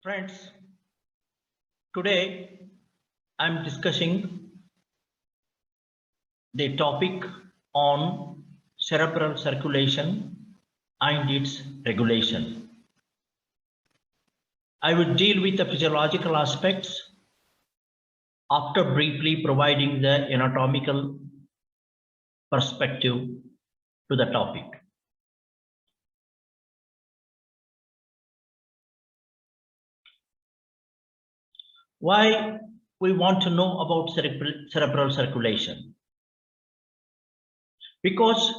Friends, today I'm discussing the topic on cerebral circulation and its regulation. I will deal with the physiological aspects after briefly providing the anatomical perspective to the topic. Why we want to know about cerebral circulation? Because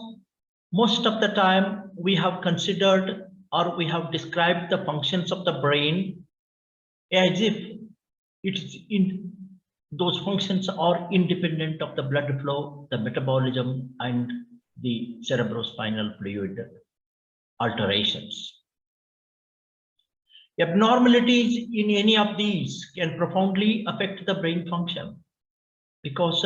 most of the time we have considered or we have described the functions of the brain as if those functions are independent of the blood flow, the metabolism, and the cerebrospinal fluid alterations. Abnormalities in any of these can profoundly affect the brain function because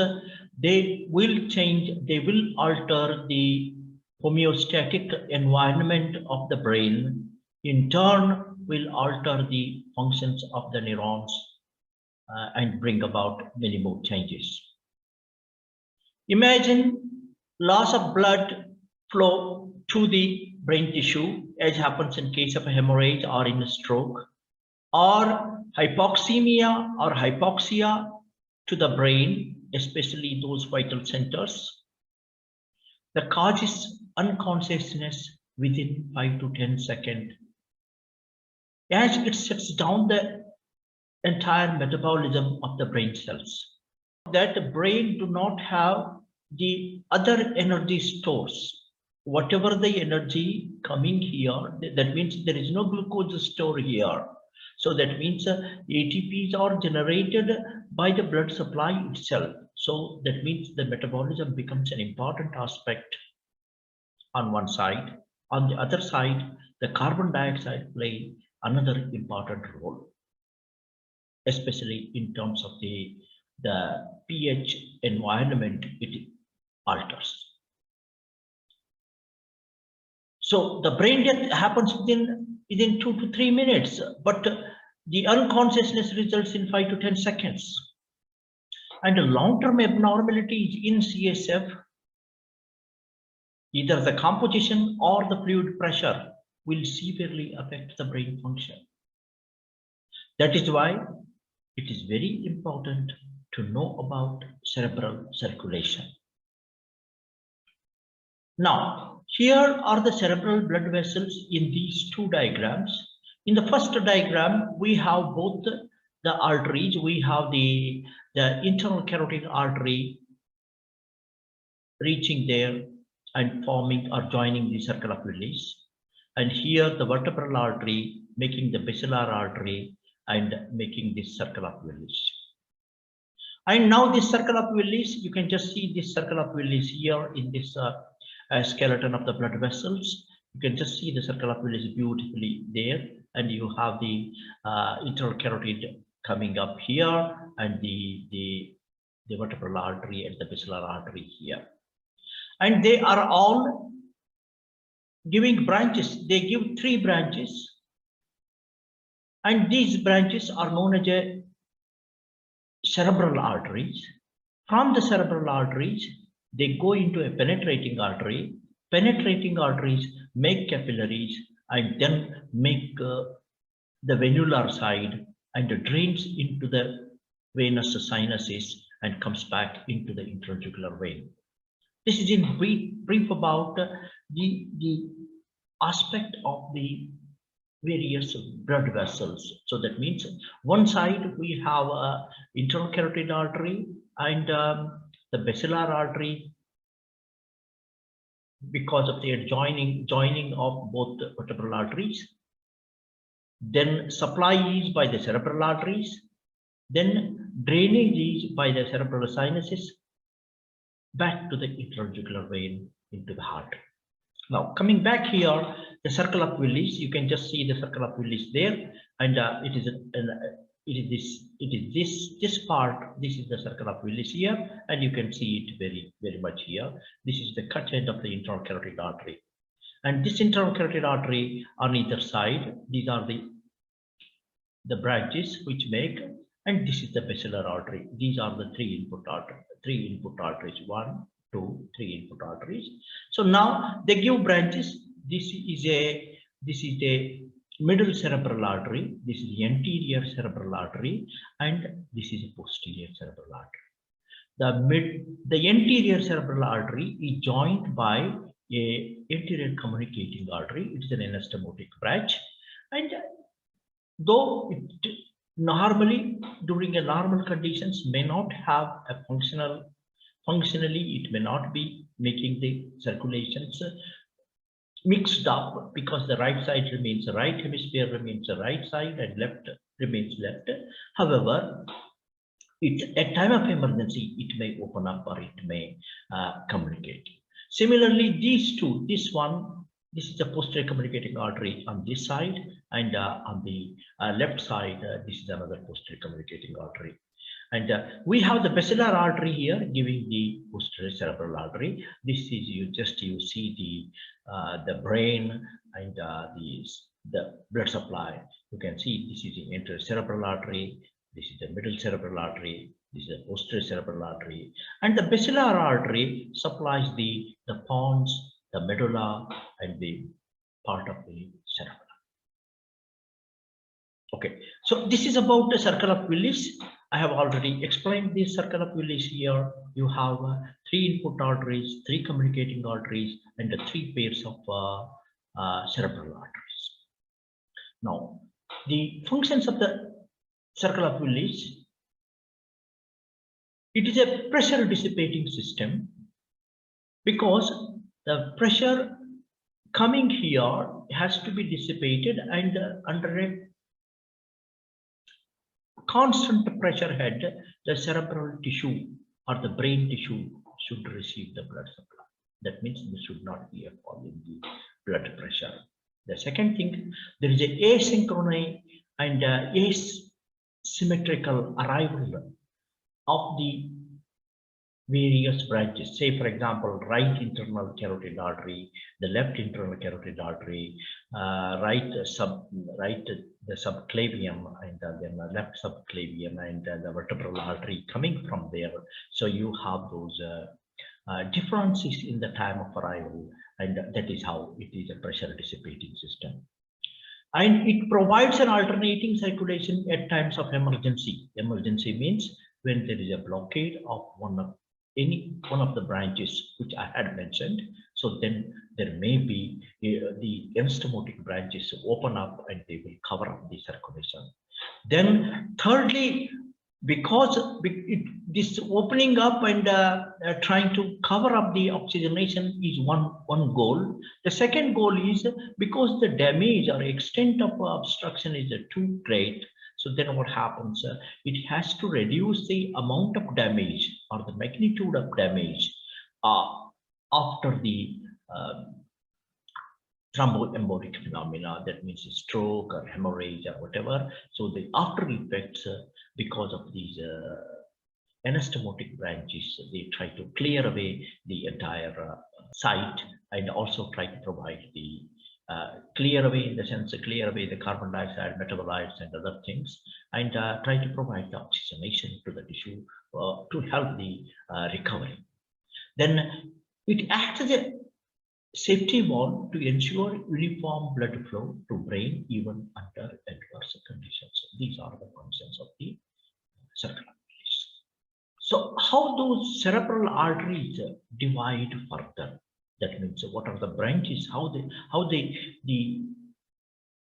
they will alter the homeostatic environment of the brain, in turn will alter the functions of the neurons and bring about many more changes. Imagine loss of blood flow to the brain tissue, as happens in case of a hemorrhage or in a stroke, or hypoxemia or hypoxia to the brain, especially those vital centers. The cause is unconsciousness within 5 to 10 seconds, as it shuts down the entire metabolism of the brain cells. That the brain do not have the other energy stores. Whatever the energy coming here, that means there is no glucose store here. So that means ATPs are generated by the blood supply itself. So that means the metabolism becomes an important aspect on one side. On the other side, the carbon dioxide play another important role, especially in terms of the pH environment it alters. So the brain death happens within 2 to 3 minutes, but the unconsciousness results in 5 to 10 seconds. And long-term abnormalities in CSF, either the composition or the fluid pressure, will severely affect the brain function. That is why it is very important to know about cerebral circulation. Now, here are the cerebral blood vessels in these two diagrams. In the first diagram, we have both the arteries. We have the internal carotid artery reaching there and forming or joining the circle of Willis. And here the vertebral artery making the basilar artery and making this circle of Willis. And now this circle of Willis, you can just see this circle of Willis here in this skeleton of the blood vessels. You can just see the circle of Willis beautifully there, and you have the internal carotid coming up here, and the vertebral artery and the basilar artery here. And they are all giving branches. They give 3 branches, and these branches are known as a cerebral arteries. From the cerebral arteries, they go into a penetrating artery. Penetrating arteries make capillaries and then make the venular side and drains into the venous sinuses and comes back into the intrajugular vein. This is in brief about the aspect of the various blood vessels. So that means one side we have internal carotid artery and the basilar artery, because of their joining of both the vertebral arteries. Then supply is by the cerebral arteries, then drainage is by the cerebral sinuses back to the intrajugular vein into the heart. Now coming back here, the circle of Willis, you can just see the circle of Willis there, and this part. This is the circle of Willis here, and you can see it very much here. This is the cut end of the internal carotid artery, and this internal carotid artery on either side, these are the the branches which make, and this is the basilar artery. These are the three input arteries, 1, 2, 3 input arteries. So now they give branches. This is a middle cerebral artery, this is the anterior cerebral artery, and this is a posterior cerebral artery. The anterior cerebral artery is joined by a anterior communicating artery. It is an anastomotic branch, and though it normally during a normal conditions may not have a functionally it may not be making the circulations mixed up, because the right side remains the right hemisphere remains the right side and left remains left. However, at time of emergency, it may open up or it may communicate. Similarly, these two, this is the posterior communicating artery on this side, and on the left side, this is another posterior communicating artery. And we have the basilar artery here giving the posterior cerebral artery. This is you see the brain and the blood supply. You can see this is the anterior cerebral artery. This is the middle cerebral artery. This is the posterior cerebral artery, and the basilar artery supplies the pons, the medulla, and the part of the cerebellum. Okay, so this is about the circle of Willis. I have already explained this circle of Willis here. You have 3 input arteries, 3 communicating arteries, and 3 pairs of cerebral arteries. Now, the functions of the circle of Willis, it is a pressure dissipating system, because the pressure coming here has to be dissipated, and under a constant pressure head, the cerebral tissue or the brain tissue should receive the blood supply. That means there should not be a fall in the blood pressure. The second thing, there is a asynchrony and asymmetrical arrival of the various branches. Say, for example, right internal carotid artery, the left internal carotid artery, the subclavian, and then the left subclavian, and the vertebral artery coming from there. So you have those differences in the time of arrival, and that is how it is a pressure dissipating system. And it provides an alternating circulation at times of emergency. Emergency means when there is a blockade of any one of the branches which I had mentioned. So then there may be the anastomotic branches open up and they will cover up the circulation. Then thirdly, because this opening up and trying to cover up the oxygenation is one goal. The second goal is because the damage or extent of obstruction is too great. So then what happens? It has to reduce the amount of damage or the magnitude of damage after the thromboembolic phenomena. That means a stroke or hemorrhage or whatever. So the after effects, because of these anastomotic branches, they try to clear away the entire site, and also try to provide the clear away, in the sense clear away the carbon dioxide metabolites and other things, and try to provide the oxygenation to the tissue to help the recovery. Then it acts as a safety valve to ensure uniform blood flow to brain even under adverse conditions. These are the functions of the circular arteries. So how those cerebral arteries divide further? That means what are the branches, how the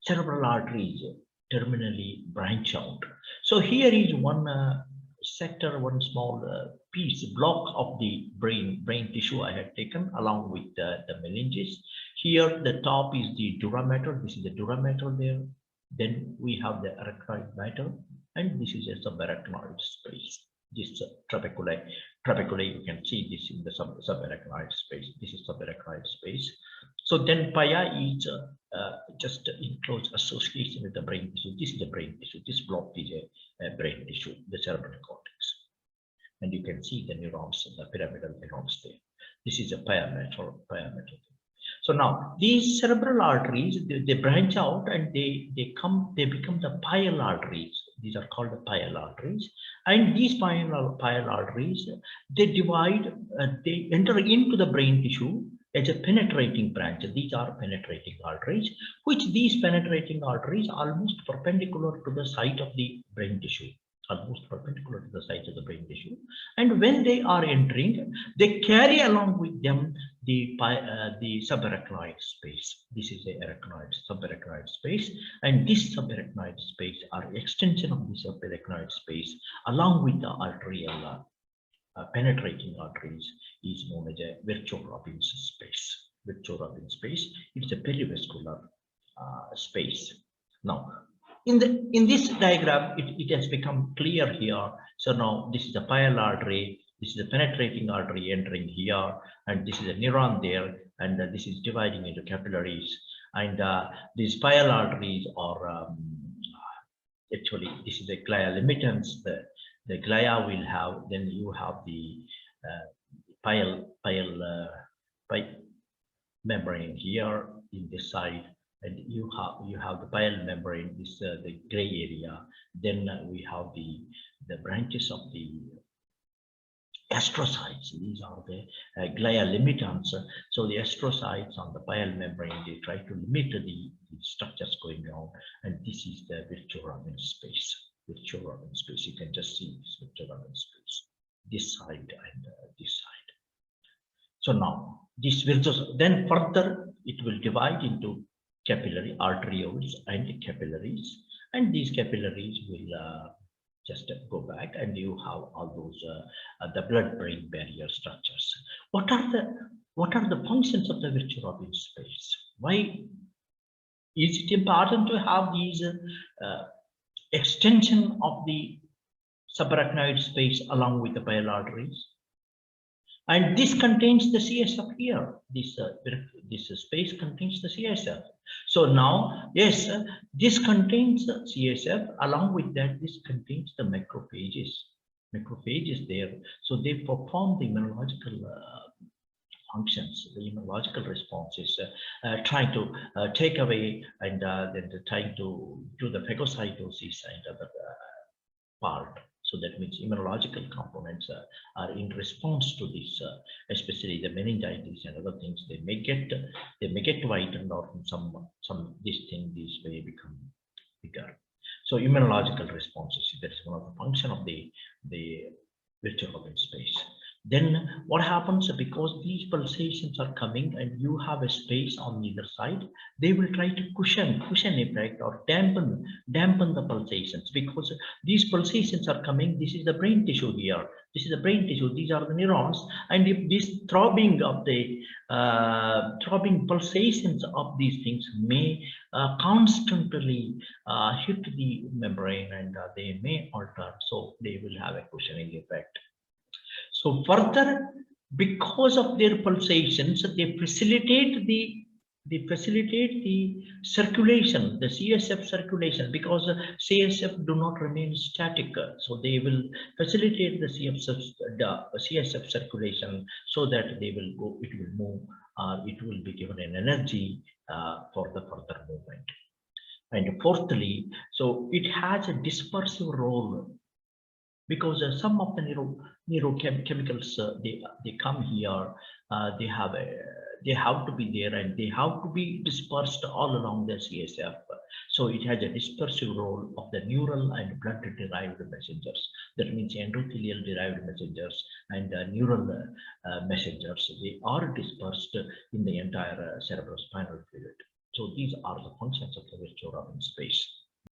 cerebral arteries terminally branch out. So here is one sector, one small block of the brain tissue I had taken along with the meninges. Here the top is the dura mater. This is the dura mater there. Then we have the arachnoid mater, and this is a subarachnoid space. This trabeculae, you can see this in the subarachnoid space. This is subarachnoid space. So then pia is just in close association with the brain tissue. This is the brain tissue. This block is a brain tissue, the cerebral cortex. And you can see the neurons, the pyramidal neurons there. This is a pia mater. So now these cerebral arteries, they branch out and they become the pial arteries. These are called the pial arteries. And these pial arteries, they divide, they enter into the brain tissue as a penetrating branch. These are penetrating arteries, which these penetrating arteries are almost perpendicular to the site of the brain tissue. Almost perpendicular to the site of the brain tissue, and when they are entering, they carry along with them the subarachnoid space. This is the subarachnoid space, and this subarachnoid space, or extension of the subarachnoid space, along with the arterial penetrating arteries, is known as a Virchow-Robbins space. Virchow-Robbins space. It's a perivascular space. Now, in this diagram, it has become clear here. So now this is the pial artery, this is the penetrating artery entering here, and this is a neuron there, and this is dividing into capillaries. And these pial arteries are actually, this is a glia limitans. The glia will have, then you have the pial membrane here in this side. And you have the pial membrane, this the gray area. Then we have the branches of the astrocytes. These are the glia limitans. So the astrocytes on the pial membrane, they try to limit the structures going on. And this is the Virchow-Robbins space. Virchow-Robbins space. You can just see this Virchow-Robbins space. This side and this side. So now this will just, then further it will divide into capillary arterioles and capillaries, and these capillaries will just go back, and you have all those the blood-brain barrier structures. What are the functions of the Virchow-Robbins space? Why is it important to have these extension of the subarachnoid space along with the pial arteries? And this contains the CSF here. This space contains the CSF. So now, yes, this contains the CSF. Along with that, this contains the macrophages. Macrophages there. So they perform the immunological functions, the immunological responses, trying to take away and then trying to do the phagocytosis and other part. So that means immunological components are in response to this, especially the meningitis and other things. They may get whitened, or this may become bigger. So immunological responses, that is one of the function of the Virchow-Robbins space. Then what happens, because these pulsations are coming and you have a space on either side, they will try to cushion effect or dampen the pulsations, because these pulsations are coming. This is the brain tissue here. This is the brain tissue. These are the neurons. And if this throbbing of the throbbing pulsations of these things may constantly hit the membrane, and they may alter. So they will have a cushioning effect. So further, because of their pulsations, they facilitate the circulation, the CSF circulation, because CSF do not remain static. So they will facilitate the CSF circulation, so that they will go, it will move, it will be given an energy for the further movement. And fourthly, so it has a dispersive role, because some of the neurochemicals they come here, they have to be there, and they have to be dispersed all along the CSF. So it has a dispersive role of the neural and blood derived messengers. That means endothelial derived messengers and neural messengers. They are dispersed in the entire cerebrospinal fluid. So these are the functions of the Virchow-Robbins space.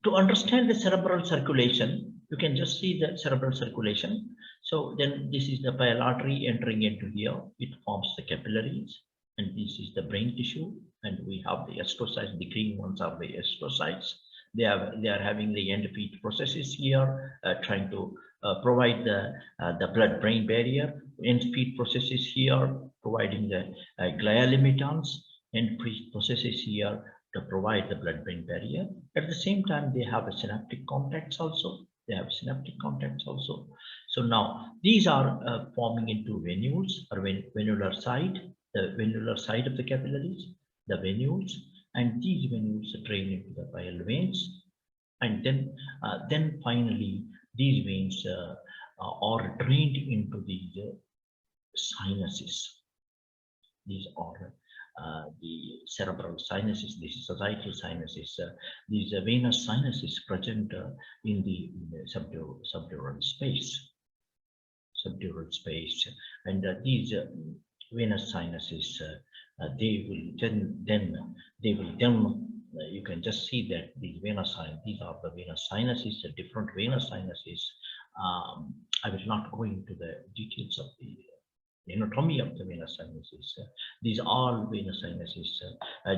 To understand the cerebral circulation, you can just see the cerebral circulation. So then this is the pial artery entering into here. It forms the capillaries, and this is the brain tissue. And we have the astrocytes. The green ones are the astrocytes. They are having the end feed processes here, trying to provide the blood-brain barrier. End feed processes here, providing the glia limitans. End feed processes here to provide the blood-brain barrier. At the same time, they have a synaptic contacts also. So now these are forming into venules or venular side, the venular side of the capillaries. the venules, and these venules drain into the bile veins, and then finally these veins are drained into these sinuses. These are the cerebral sinuses, the societal sinuses, these venous sinuses present in the subdural space. Subdural space, and these venous sinuses, they will then you can just see that these these are the venous sinuses, different venous sinuses. I will not go into the details of the anatomy of the venous sinuses. These all venous sinuses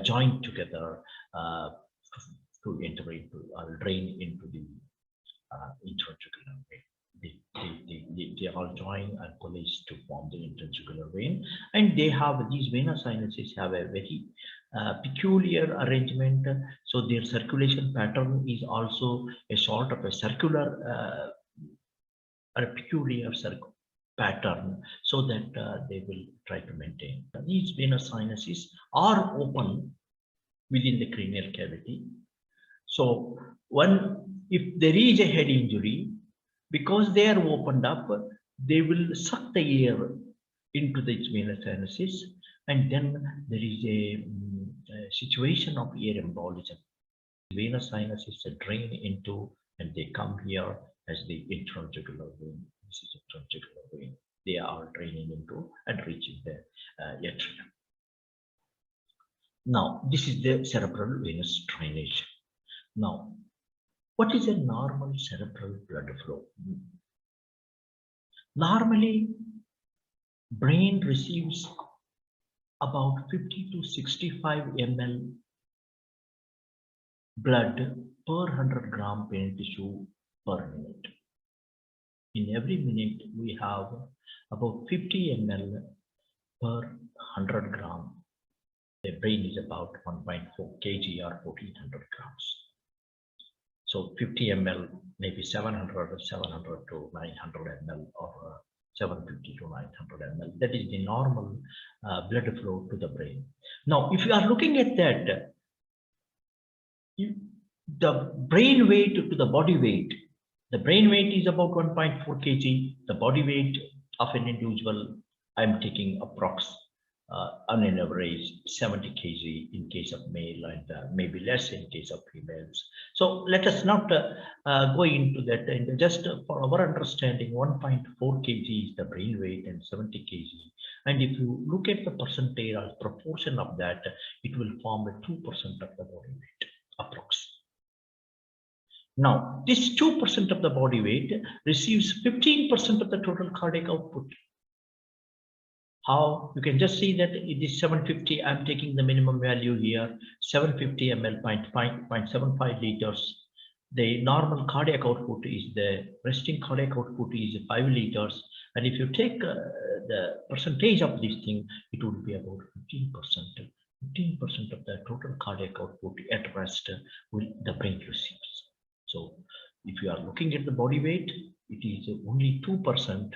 joined together to enter into or drain into the intrajugular vein. They all join and coalesce to form the intrajugular vein, and these venous sinuses have a very peculiar arrangement. So their circulation pattern is also a sort of a circular, a peculiar pattern, so that they will try to maintain. These venous sinuses are open within the cranial cavity. So if there is a head injury, because they are opened up, they will suck the air into the venous sinuses, and then there is a situation of air embolism. Venous sinuses drain into, and they come here as the intrajugular vein. This is intrajugular vein. They are draining into and reaching the atrium. Now, this is the cerebral venous drainage. Now, what is a normal cerebral blood flow? Normally, brain receives about 50 to 65 ml blood per 100 gram brain tissue per minute. In every minute, we have about 50 ml per 100 gram. The brain is about 1.4 kg or 1400 grams. So 50 ml, maybe 700 to 900 ml, or 750 to 900 ml. That is the normal blood flow to the brain. Now, if you are looking at that, the brain weight to the body weight, the brain weight is about 1.4 kg. The body weight of an individual, I'm taking approx on an average 70 kg in case of male, and maybe less in case of females. So let us not go into that. And just for our understanding, 1.4 kg is the brain weight and 70 kg. And if you look at the percentage or proportion of that, it will form a 2% of the body weight, approx. Now, this 2% of the body weight receives 15% of the total cardiac output. How? You can just see that it is 750. I'm taking the minimum value here, 750 ml, 0.75 liters. The normal cardiac output is, the resting cardiac output is 5 liters. And if you take the percentage of this thing, it would be about 15%. 15% of the total cardiac output at rest will the brain receives. So if you are looking at the body weight, it is only 2%.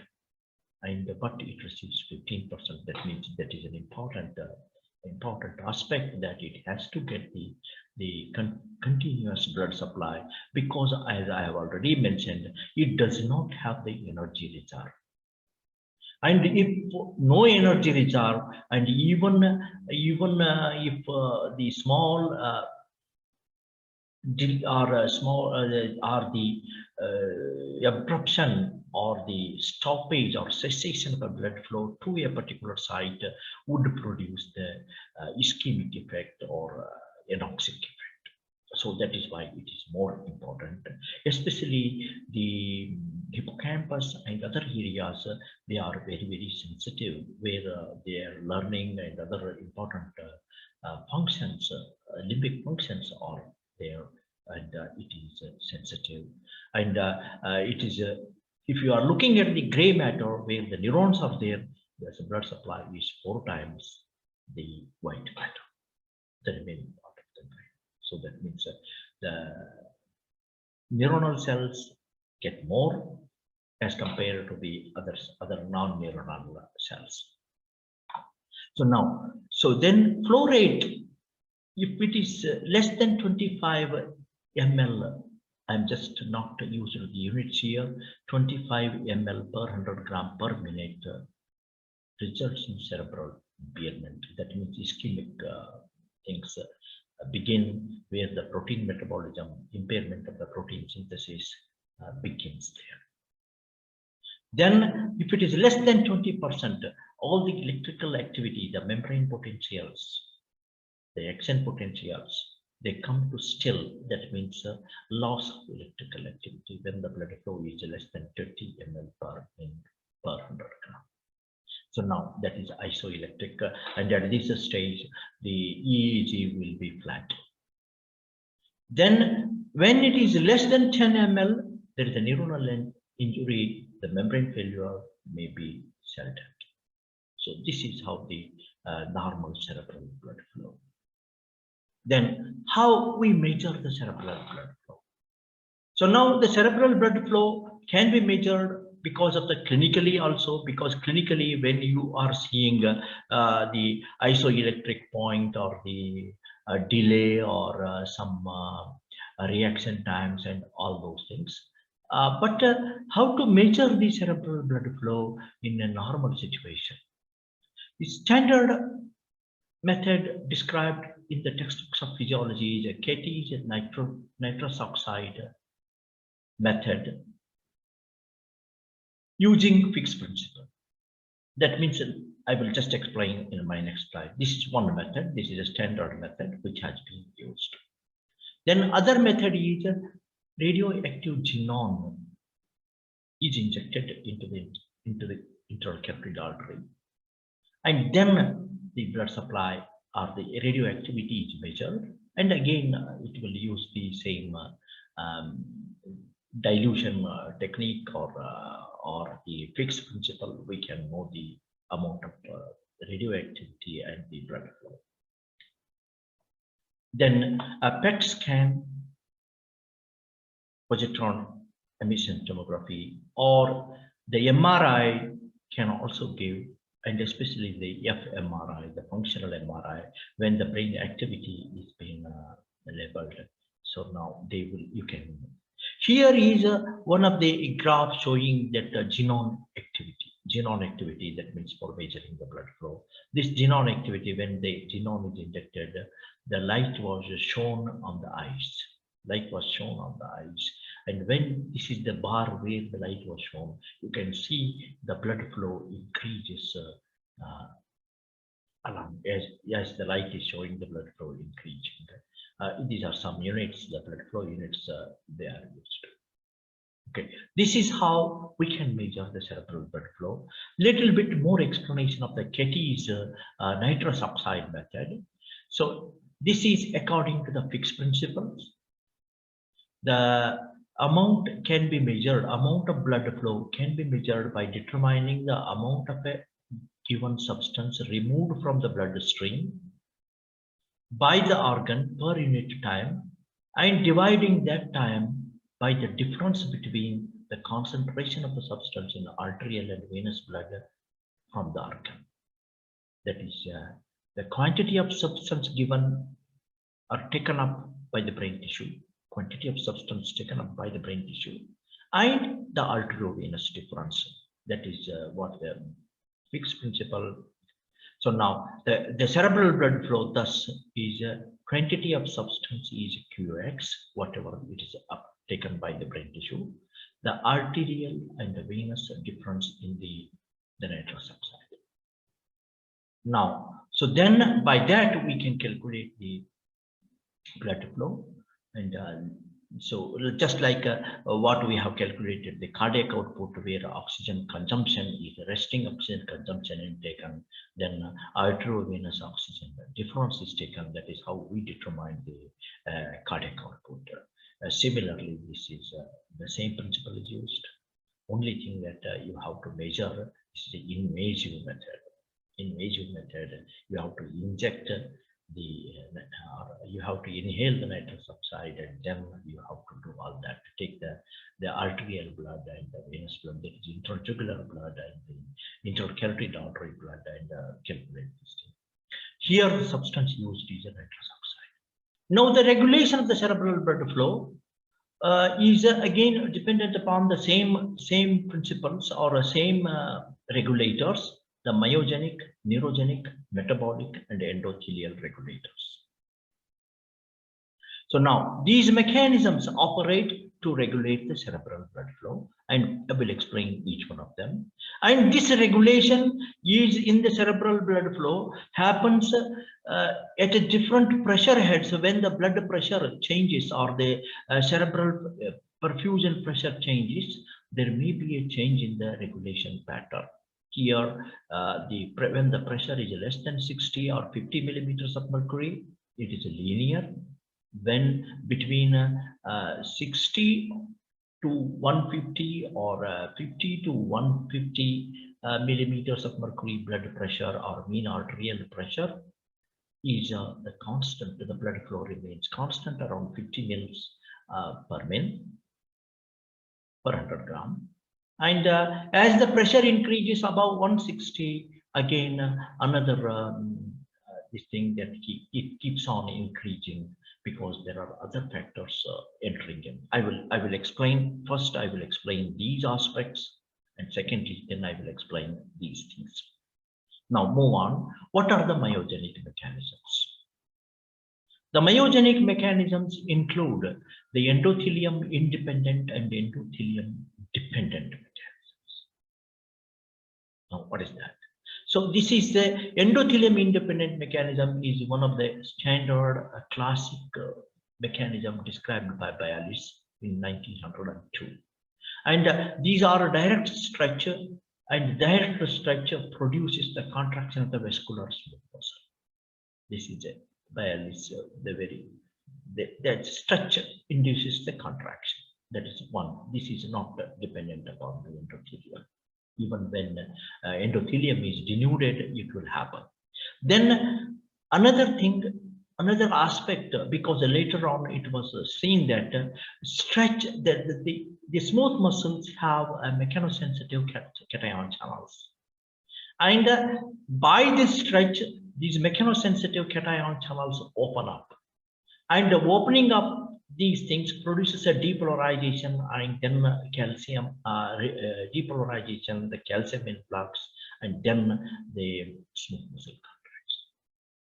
But it receives 15%. That means that is an important aspect, that it has to get the continuous blood supply, because as I have already mentioned, it does not have the energy reserve. And if no energy reserve, and even if the small abruption or the stoppage or cessation of the blood flow to a particular site would produce the ischemic effect or anoxic effect. So that is why it is more important, especially the hippocampus and other areas. They are very, very sensitive, where their learning and other important functions, limbic functions are there, and it is sensitive. And it is if you are looking at the gray matter where the neurons are there, the blood supply is 4 times the white matter, the remaining part of the brain. So that means the neuronal cells get more as compared to the other non-neuronal cells. So then flow rate if it is less than 25 ml, I'm just not using the units here, 25 ml per 100 gram per minute results in cerebral impairment. That means ischemic things begin where the protein metabolism, impairment of the protein synthesis begins there. Then if it is less than 20%, all the electrical activity, the membrane potentials, the action potentials, they come to still. That means loss of electrical activity when the blood flow is less than 30 ml per minute per 100 gram. So now that is isoelectric, and at this stage, the EEG will be flat. Then when it is less than 10 ml, there is a neuronal injury, the membrane failure may be cell death. So this is how the normal cerebral blood flow. Then how we measure the cerebral blood flow. So now the cerebral blood flow can be measured because of the clinically also, because clinically when you are seeing the isoelectric point or the delay or some reaction times and all those things. But how to measure the cerebral blood flow in a normal situation? The standard method described in the textbooks of physiology is a KT is a nitrous oxide method using fixed principle. That means I will just explain in my next slide. This is one method. This is a standard method which has been used. Then other method is radioactive xenon is injected into the intercapillary artery, and then the blood supply or the radioactivity is measured, and again it will use the same dilution technique or the fixed principle. We can know the amount of radioactivity and the blood flow. Then a PET scan, positron emission tomography, or the MRI can also give, and especially the fMRI, the functional MRI, when the brain activity is being labeled. So now you can. Here is one of the graphs showing that xenon activity, that means for measuring the blood flow. This xenon activity, when the xenon is injected, the light was shown on the eyes. Light was shown on the eyes. And when this is the bar where the light was shown, you can see the blood flow increases along as the light is showing the blood flow increasing. These are some units, the blood flow units they are used. Okay, this is how we can measure the cerebral blood flow. Little bit more explanation of the KT's nitrous oxide method. So this is according to the fixed principles. The amount can be measured, amount of blood flow can be measured by determining the amount of a given substance removed from the bloodstream by the organ per unit time and dividing that time by the difference between the concentration of the substance in the arterial and venous blood from the organ. That is the quantity of substance given or taken up by the brain tissue, quantity of substance taken up by the brain tissue, and the arteriovenous difference. That is what the fixed principle. So now the cerebral blood flow thus is quantity of substance is QX, whatever it is taken by the brain tissue, the arterial and the venous difference in the nitrous oxide. Now, so then by that we can calculate the blood flow, and so just like what we have calculated the cardiac output, where oxygen consumption is resting oxygen consumption is taken, then arteriovenous oxygen difference is taken. That is how we determine the cardiac output. Similarly, this is the same principle is used. Only thing that you have to measure is the invasive method. Invasive method, you have to inject you have to inhale the nitrous oxide, and then you have to do all that. Take the arterial blood and the venous blood, that is intrajugular blood and the intercarotid artery blood, and calculate this thing. Here the substance used is a nitrous oxide. Now, the regulation of the cerebral blood flow is again dependent upon the same principles or same regulators, the myogenic, neurogenic, metabolic, and endothelial regulators. So now these mechanisms operate to regulate the cerebral blood flow, and I will explain each one of them. And this regulation is in the cerebral blood flow happens at a different pressure heads. When the blood pressure changes or the cerebral perfusion pressure changes, there may be a change in the regulation pattern. Here, when the pressure is less than 60 or 50 millimeters of mercury, it is linear. When between 60 to 150 or 50 to 150 millimeters of mercury blood pressure or mean arterial pressure is the constant. The blood flow remains constant around 50 mils per min per 100 gram. And as the pressure increases above 160, again another this thing that it keeps on increasing, because there are other factors entering in. I will explain first. I will explain these aspects, and secondly, then I will explain these things. Now move on. What are the myogenic mechanisms? The myogenic mechanisms include the endothelium independent and endothelium dependent mechanisms. Now, what is that? So this is the endothelium independent mechanism is one of the standard classic mechanism described by Bialis in 1902. And these are direct structure, and direct structure produces the contraction of the vascular smooth muscle. This is a Bialis, that structure induces the contraction. That is one. This is not dependent upon the endothelium. Even when endothelium is denuded, it will happen. Then another thing, another aspect, because later on it was seen that stretch, that the smooth muscles have a mechanosensitive cation channels. And by this stretch, these mechanosensitive cation channels open up. And opening up these things produces a depolarization, and then calcium depolarization, the calcium influx, and then the smooth muscle contracts.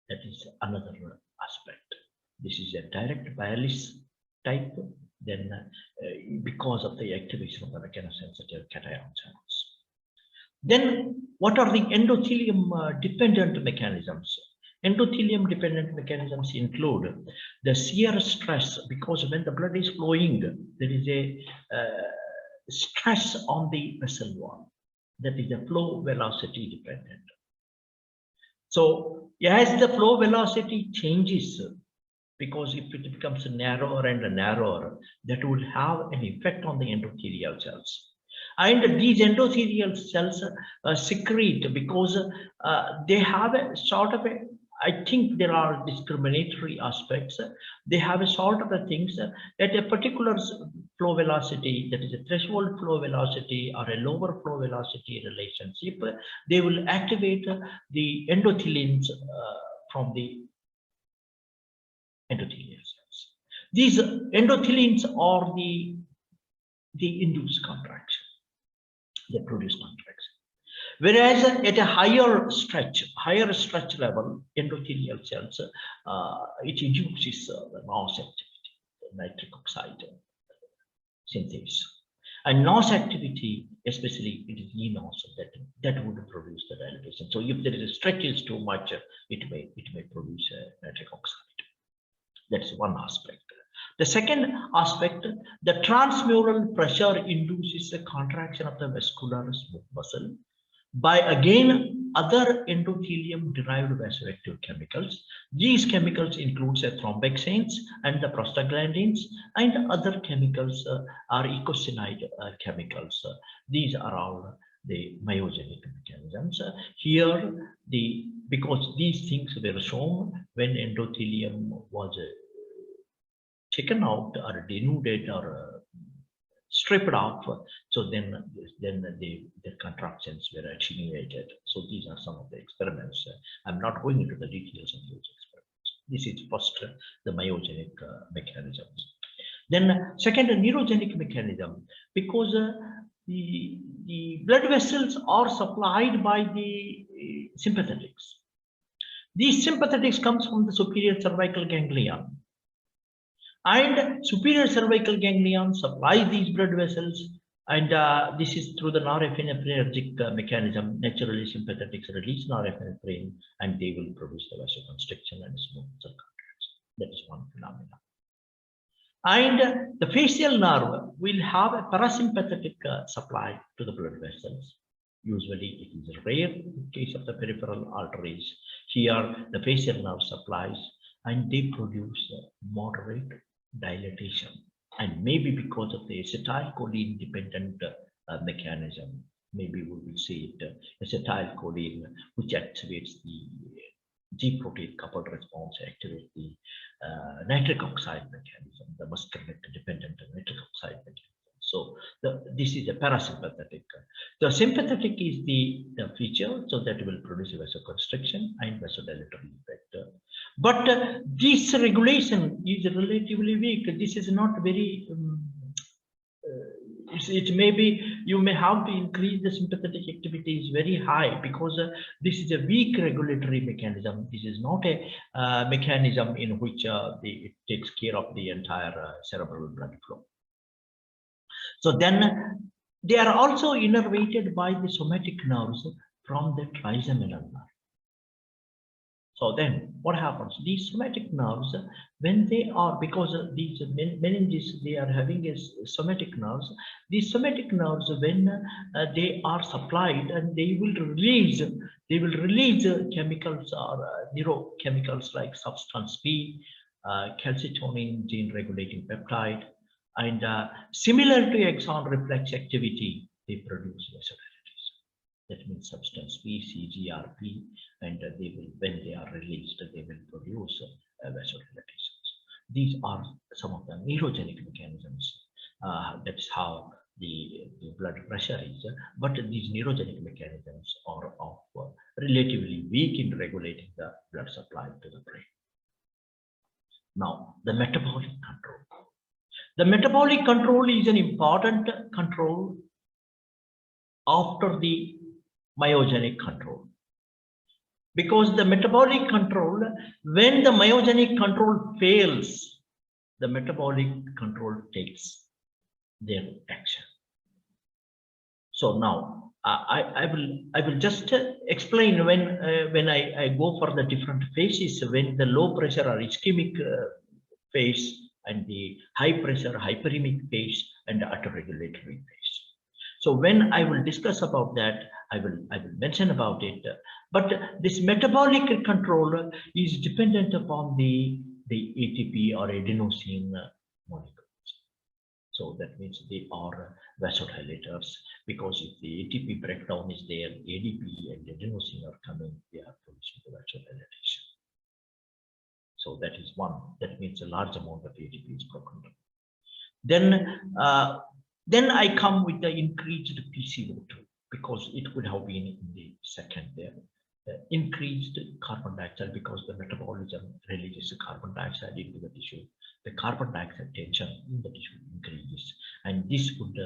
That is another aspect. This is a direct Bialis type, then because of the activation of the mechanosensitive cation channels. Then what are the endothelium dependent mechanisms? Endothelium dependent mechanisms include the shear stress, because when the blood is flowing, there is a stress on the vessel wall. That is a flow velocity dependent. So as the flow velocity changes, because if it becomes narrower and narrower, that would have an effect on the endothelial cells. And these endothelial cells secrete, because they have a sort of a, I think there are discriminatory aspects. They have a sort of a things at a particular flow velocity, that is a threshold flow velocity or a lower flow velocity relationship, they will activate the endotheliums from the endothelial cells. These endotheliums are the induced contraction. They produce contraction. Whereas at a higher stretch level, endothelial cells, it induces the NOS activity, the nitric oxide synthase. And NOS activity, especially it is eNOS, that would produce the dilatation. So if there is a stretch is too much, it may produce nitric oxide. That's one aspect. The second aspect, the transmural pressure induces the contraction of the vascular smooth muscle by again other endothelium derived vasoactive chemicals. These chemicals include thromboxanes and the prostaglandins, and other chemicals are eicosanoid chemicals. These are all the myogenic mechanisms. Here, because these things were shown when endothelium was taken out or denuded or stripped off, so then the contractions were attenuated. So these are some of the experiments. I'm not going into the details of those experiments. This is first the myogenic mechanisms. Then second, a neurogenic mechanism, because the blood vessels are supplied by the sympathetics. These sympathetics comes from the superior cervical ganglion, and superior cervical ganglion supplies these blood vessels, and this is through the norepinenergic mechanism. Naturally, sympathetics release norepinephrine, and they will produce the vasoconstriction and smooth muscle contraction. That is one phenomenon. And the facial nerve will have a parasympathetic supply to the blood vessels. Usually it is rare in case of the peripheral arteries. Here the facial nerve supplies, and they produce moderate dilatation, and maybe because of the acetylcholine dependent mechanism, maybe we will see it acetylcholine, which activates the G protein coupled response, activates the nitric oxide mechanism, the muscarinic dependent nitric oxide mechanism. So this is a parasympathetic. The sympathetic is the feature, so that will produce a vasoconstriction and vasodilatory effect. But this regulation is relatively weak. This is not very. It may be you may have to increase the sympathetic activity is very high, because this is a weak regulatory mechanism. This is not a mechanism in which it takes care of the entire cerebral blood flow. So then they are also innervated by the somatic nerves from the trigeminal nerve. So then what happens? These somatic nerves, when they are, because these meninges, they are having a somatic nerves. These somatic nerves, when they are supplied, and they will release chemicals or neurochemicals like substance P, calcitonin gene regulating peptide, and similar to axon reflex activity, they produce vasodilation. That means substance P, CGRP, and they will, when they are released, they will produce vasodilatations. These are some of the neurogenic mechanisms. That's how the blood pressure is. But these neurogenic mechanisms are of relatively weak in regulating the blood supply to the brain. Now, the metabolic control. The metabolic control is an important control after the myogenic control, because the metabolic control, when the myogenic control fails, the metabolic control takes their action. So now I will just explain when I go for the different phases, when the low pressure or ischemic phase, and the high pressure hyperemic phase, and the autoregulatory phase. So when I will discuss about that, I will mention about it. But this metabolic control is dependent upon the ATP or adenosine molecules. So that means they are vasodilators, because if the ATP breakdown is there, ADP and adenosine are coming, they are producing the vasodilatation. So that is one. That means a large amount of ATP is broken down. Then I come with the increased PCO2, because it would have been in the second there. Increased carbon dioxide, because the metabolism releases carbon dioxide into the tissue. The carbon dioxide tension in the tissue increases, and this would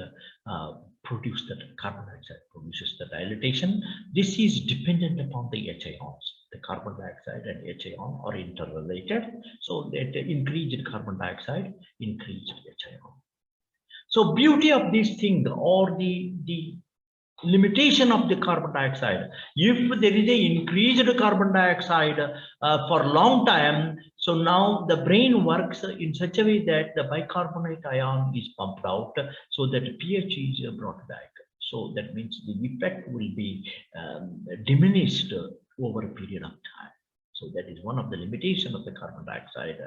produce that carbon dioxide produces the dilatation. This is dependent upon the H ions. The carbon dioxide and H ion are interrelated, so that the increased carbon dioxide increased H ion. So beauty of this thing, or the limitation of the carbon dioxide, if there is a increased carbon dioxide for a long time, so now the brain works in such a way that the bicarbonate ion is pumped out, so that pH is brought back. So that means the effect will be diminished over a period of time. So that is one of the limitations of the carbon dioxide,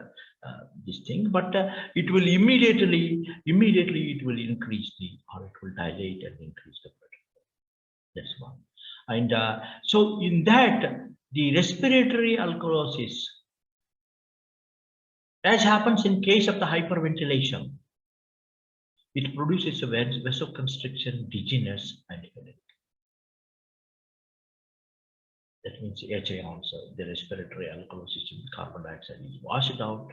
this thing. But it will immediately it will increase or it will dilate and increase the blood. That's one. And so in that, the respiratory alkalosis, as happens in case of the hyperventilation, it produces a vasoconstriction, dizziness, and headache. That means H ions, the respiratory alkalosis with carbon dioxide is washed out,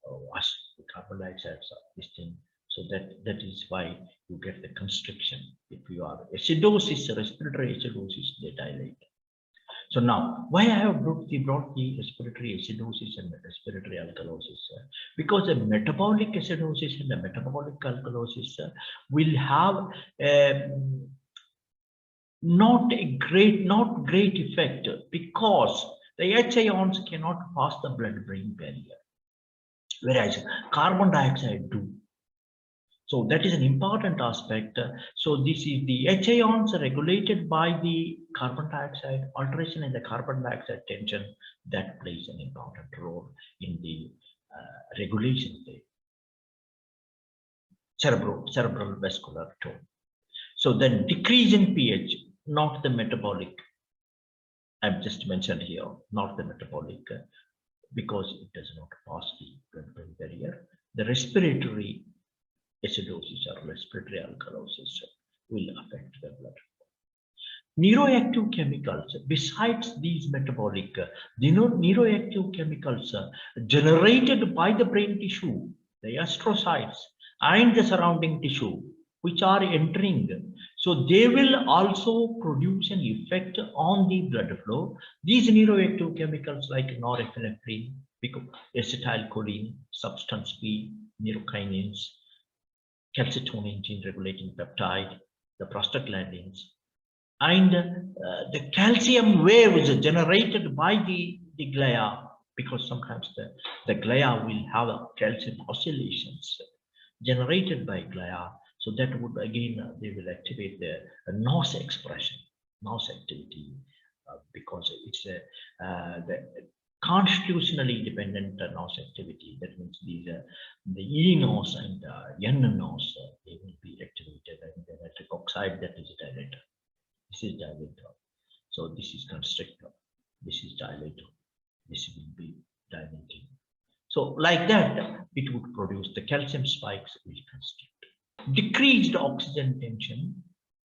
wash the carbon dioxide, this thing. So that is why you get the constriction. If you are acidosis, respiratory acidosis, they dilate. So now, why I have brought the respiratory acidosis and respiratory alkalosis? Because the metabolic acidosis and the metabolic alkalosis will have not great effect, because the H ions cannot pass the blood-brain barrier, whereas carbon dioxide do. So that is an important aspect. So this is the H ions regulated by the carbon dioxide, alteration in the carbon dioxide tension, that plays an important role in the regulation of the cerebral vascular tone. So then decrease in pH, not the metabolic. I've just mentioned here, not the metabolic, because it does not pass the blood-brain barrier. The respiratory acidosis or respiratory alkalosis will affect the blood. Neuroactive chemicals, besides these metabolic, the neuroactive chemicals generated by the brain tissue, the astrocytes and the surrounding tissue, which are entering, so they will also produce an effect on the blood flow. These neuroactive chemicals like norepinephrine, acetylcholine, substance P, neurokinins, calcitonin gene regulating peptide, the prostaglandins, and the calcium waves generated by the glia, because sometimes the glia will have calcium oscillations generated by glia. So that would again, they will activate the NOS expression, NOS activity, because it's the constitutionally dependent NOS activity. That means these the E NOS and N NOS, they will be activated, and the nitric oxide, that is dilator. This is dilator. So this is constrictor. This is dilator. This will be dilating. So like that, it would produce the calcium spikes will constrict. Decreased oxygen tension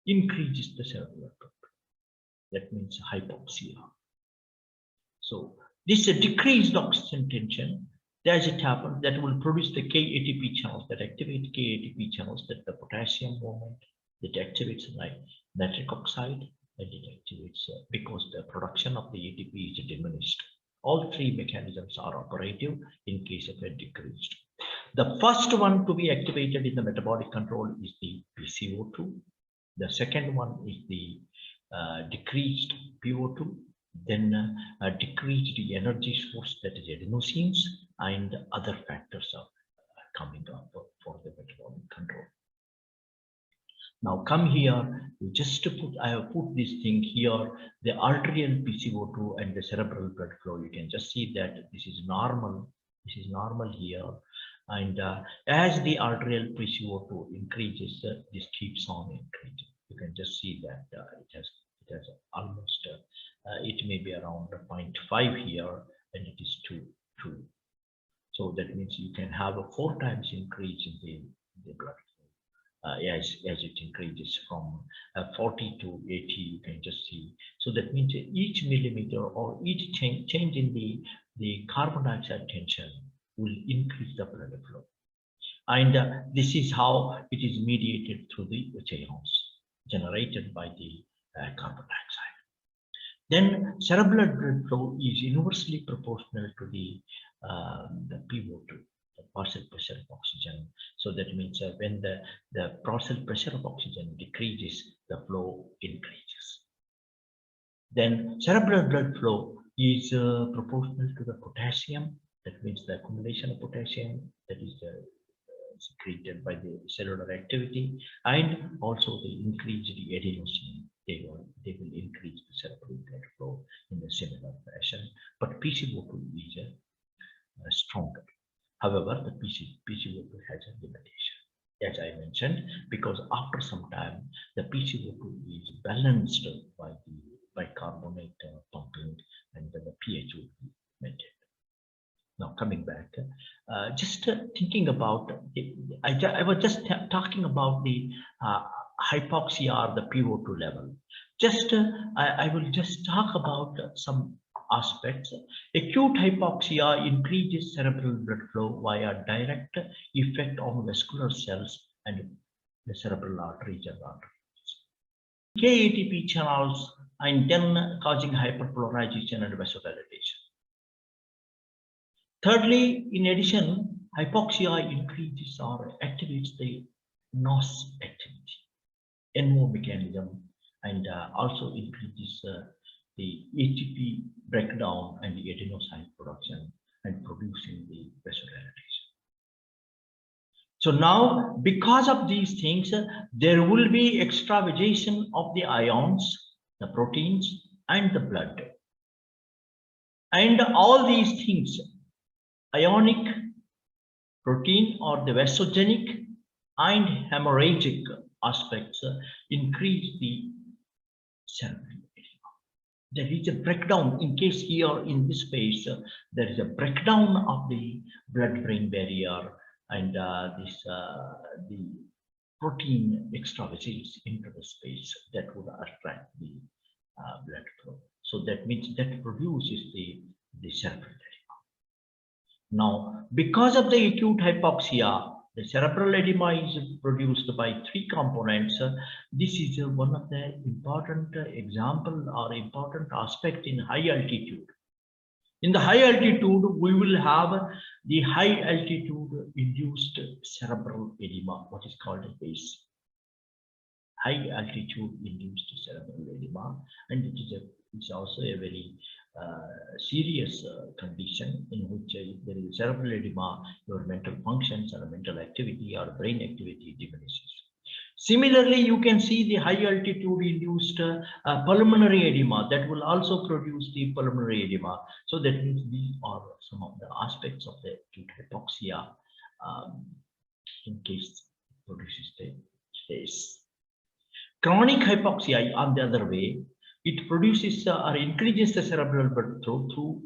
increases the cerebral pressure. That means hypoxia. So this decreased oxygen tension, as it happens, that will produce the K-ATP channels, that activate K-ATP channels, that the potassium movement, that activates nitric oxide, and it activates because the production of the ATP is diminished. All three mechanisms are operative in case of a decreased. The first one to be activated in the metabolic control is the PCO2. The second one is the decreased PO2. Then decreased energy source, that is adenosines, and other factors are coming up for the metabolic control. Now come here, just to put, I have put this thing here, the arterial PCO2 and the cerebral blood flow. You can just see that this is normal. This is normal here. And as the arterial PCO2 increases, this keeps on increasing. You can just see that it has almost, it may be around 0.5 here, and it is 2. So that means you can have a 4 times increase in the blood flow as it increases from 40 to 80. You can just see. So that means each millimeter or each change in the carbon dioxide tension will increase the blood flow. And this is how it is mediated through the H ions generated by the carbon dioxide. Then cerebral blood flow is inversely proportional to the PO2, the parcel pressure of oxygen. So that means when the parcel pressure of oxygen decreases, the flow increases. Then cerebral blood flow is proportional to the potassium. That means the accumulation of potassium, that is secreted by the cellular activity, and also the increased adenosine. They will increase the cerebral blood flow in a similar fashion. But PCO2 is stronger. However, the PCO2 has a limitation, as I mentioned, because after some time the PCO2 is balanced by bicarbonate pumping, and the pH will be maintained. Now coming back, just thinking about, I was just talking about the hypoxia or the PO2 level. Just I will just talk about some aspects. Acute hypoxia increases cerebral blood flow via direct effect on vascular cells and the cerebral arteries and arteries. KATP channels and then causing hyperpolarization and vasodilatation. Thirdly, in addition, hypoxia increases or activates the NOS activity, NO mechanism, and also increases the ATP breakdown and the adenosine production and producing the vasodilatation. So now, because of these things, there will be extravasation of the ions, the proteins, and the blood. And all these things, ionic, protein, or the vasogenic and hemorrhagic aspects increase the cerebral edema. There is a breakdown. In case here in this space, there is a breakdown of the blood-brain barrier, and the protein extravasates into the space that would attract the blood flow. So that means that produces the cerebral edema. Now, because of the acute hypoxia, the cerebral edema is produced by three components. This is one of the important example or important aspect in high altitude. In the high altitude, we will have the high altitude induced cerebral edema, what is called a base. High altitude induced cerebral edema, and it is also a very serious condition in which if there is cerebral edema, your mental functions or mental activity or brain activity diminishes. Similarly, you can see the high altitude induced pulmonary edema that will also produce the pulmonary edema. So that means these are some of the aspects of the acute hypoxia in case it produces the base. Chronic hypoxia, on the other way, it produces or increases the cerebral blood flow through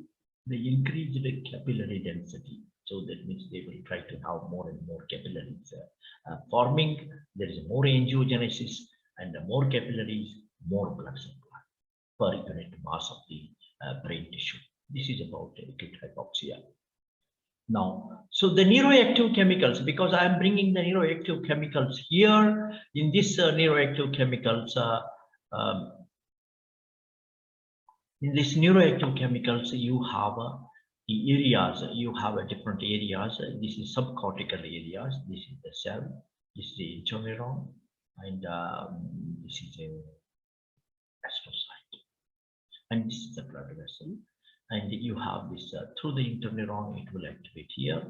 the increased capillary density. So that means they will try to have more and more capillaries forming. There is more angiogenesis, and more capillaries, more blood supply per unit mass of the brain tissue. This is about acute hypoxia. Now, so the neuroactive chemicals, because I am bringing the neuroactive chemicals here in this neuroactive chemicals. In this neuroactive chemicals, you have the areas, you have different areas. This is subcortical areas. This is the cell. This is the interneuron, and this is a astrocyte, and this is the blood vessel. And you have this through the interneuron, it will activate here.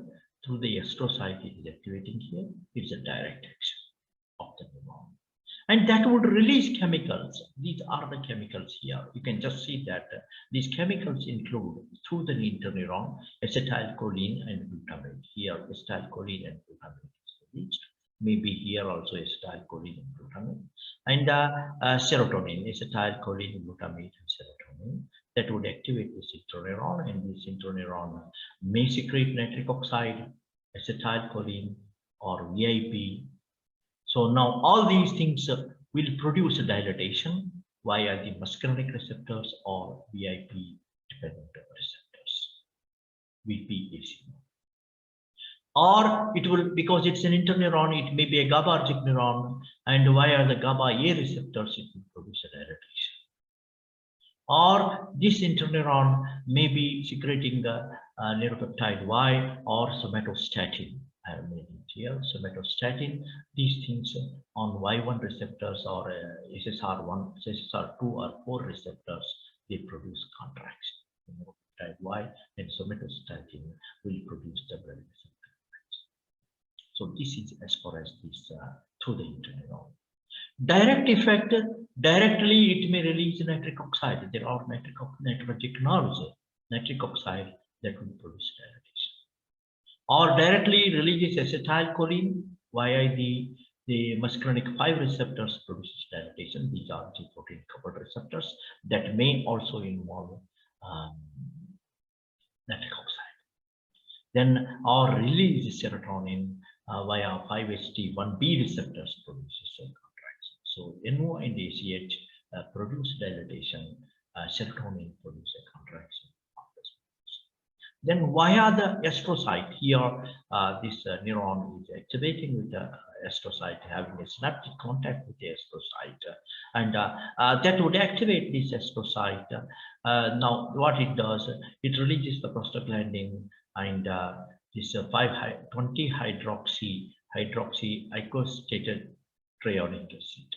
Through the astrocyte, it is activating here. It's a direct action of the neuron. And that would release chemicals. These are the chemicals here. You can just see that these chemicals include, through the interneuron, acetylcholine and glutamate. Here, acetylcholine and glutamate is released. Maybe here also acetylcholine and glutamate. And serotonin, acetylcholine, glutamate, and serotonin. That would activate this interneuron, and this interneuron may secrete nitric oxide, acetylcholine, or VIP. So now all these things will produce a dilatation via the muscarinic receptors or VIP dependent receptors, VPAC. Or it will, because it's an interneuron, it may be a GABAergic neuron, and via the GABA A receptors, it will produce a dilatation. Or this interneuron may be secreting the neuropeptide Y or somatostatin. I have made it here, somatostatin. These things on Y1 receptors or SSR1, SSR2 or 4 receptors, they produce contraction. Neuropeptide Y and somatostatin will produce the blood vessel contraction. So this is as far as this through the interneuron. Direct effect, directly it may release nitric oxide. There are nitrogen nerves, nitric oxide that will produce dilatation. Or directly releases acetylcholine via the muscarinic 5 receptors produces dilatation. These are G protein coupled receptors that may also involve nitric oxide. Then or release serotonin via 5-HT1B receptors produces contraction. So NO and ACH produce dilatation, serotonin produce a contraction of the spinals. Then via the astrocyte, here this neuron is activating with the astrocyte, having a synaptic contact with the astrocyte, and that would activate this astrocyte. Now, what it does, it releases the prostaglandin and this 5-20-hydroxy icosahexated trionic acid.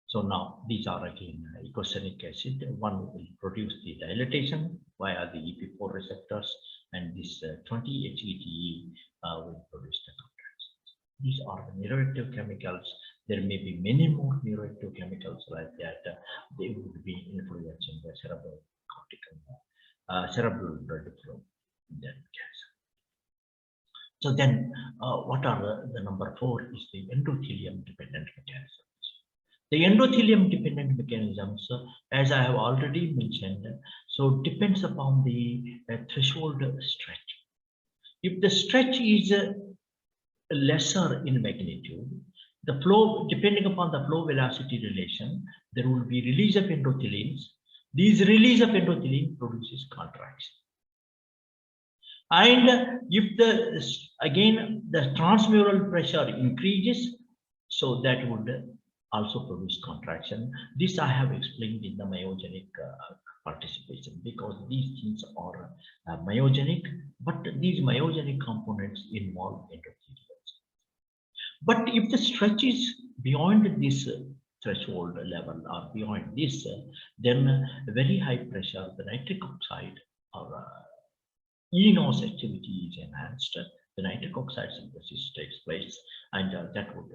So now these are again icosanic acid. One will produce the dilatation via the EP4 receptors, and this 20-HETE will produce the contractions. These are the neuroactive chemicals. There may be many more neuroactive chemicals like that. They would be influencing the cerebral cortical, cerebral blood flow in that case. So then, what are the number 4 is the endothelium dependent mechanisms. The endothelium dependent mechanisms, as I have already mentioned, so depends upon the threshold stretch. If the stretch is lesser in magnitude, the flow, depending upon the flow velocity relation, there will be release of endothelins. These release of endothelin produces contraction. And if the, again, the transmural pressure increases, so that would also produce contraction. This I have explained in the myogenic participation, because these things are myogenic, but these myogenic components involve endothelium. But if the stretch is beyond this threshold level or beyond this, then very high pressure, the nitric oxide or eNOS activity is enhanced. The nitric oxide synthesis takes place, and that would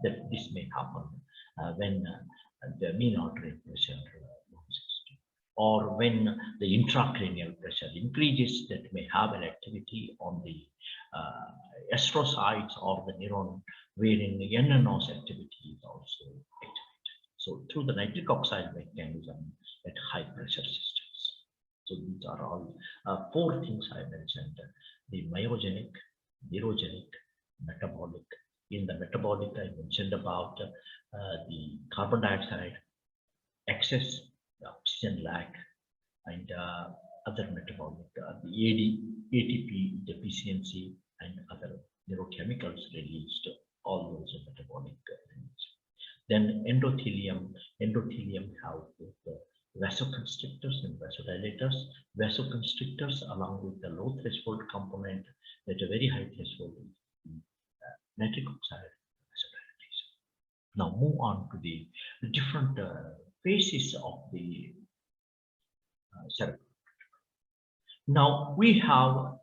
that this may happen when the mean arterial pressure 160, or when the intracranial pressure increases. That may have an activity on the astrocytes or the neuron, wherein the NNOS activity is also activated. So through the nitric oxide mechanism at high pressure systems. So these are all 4 things I mentioned: the myogenic, neurogenic, metabolic. In the metabolic, I mentioned about the carbon dioxide excess, the oxygen lack, and other metabolic, the ATP deficiency, and other neurochemicals released, all those metabolic things. Then endothelium have both vasoconstrictors and vasodilators. Vasoconstrictors along with the low threshold component at a very high threshold, nitric oxide vasodilatation. Now move on to the different phases of the cerebral. Now we have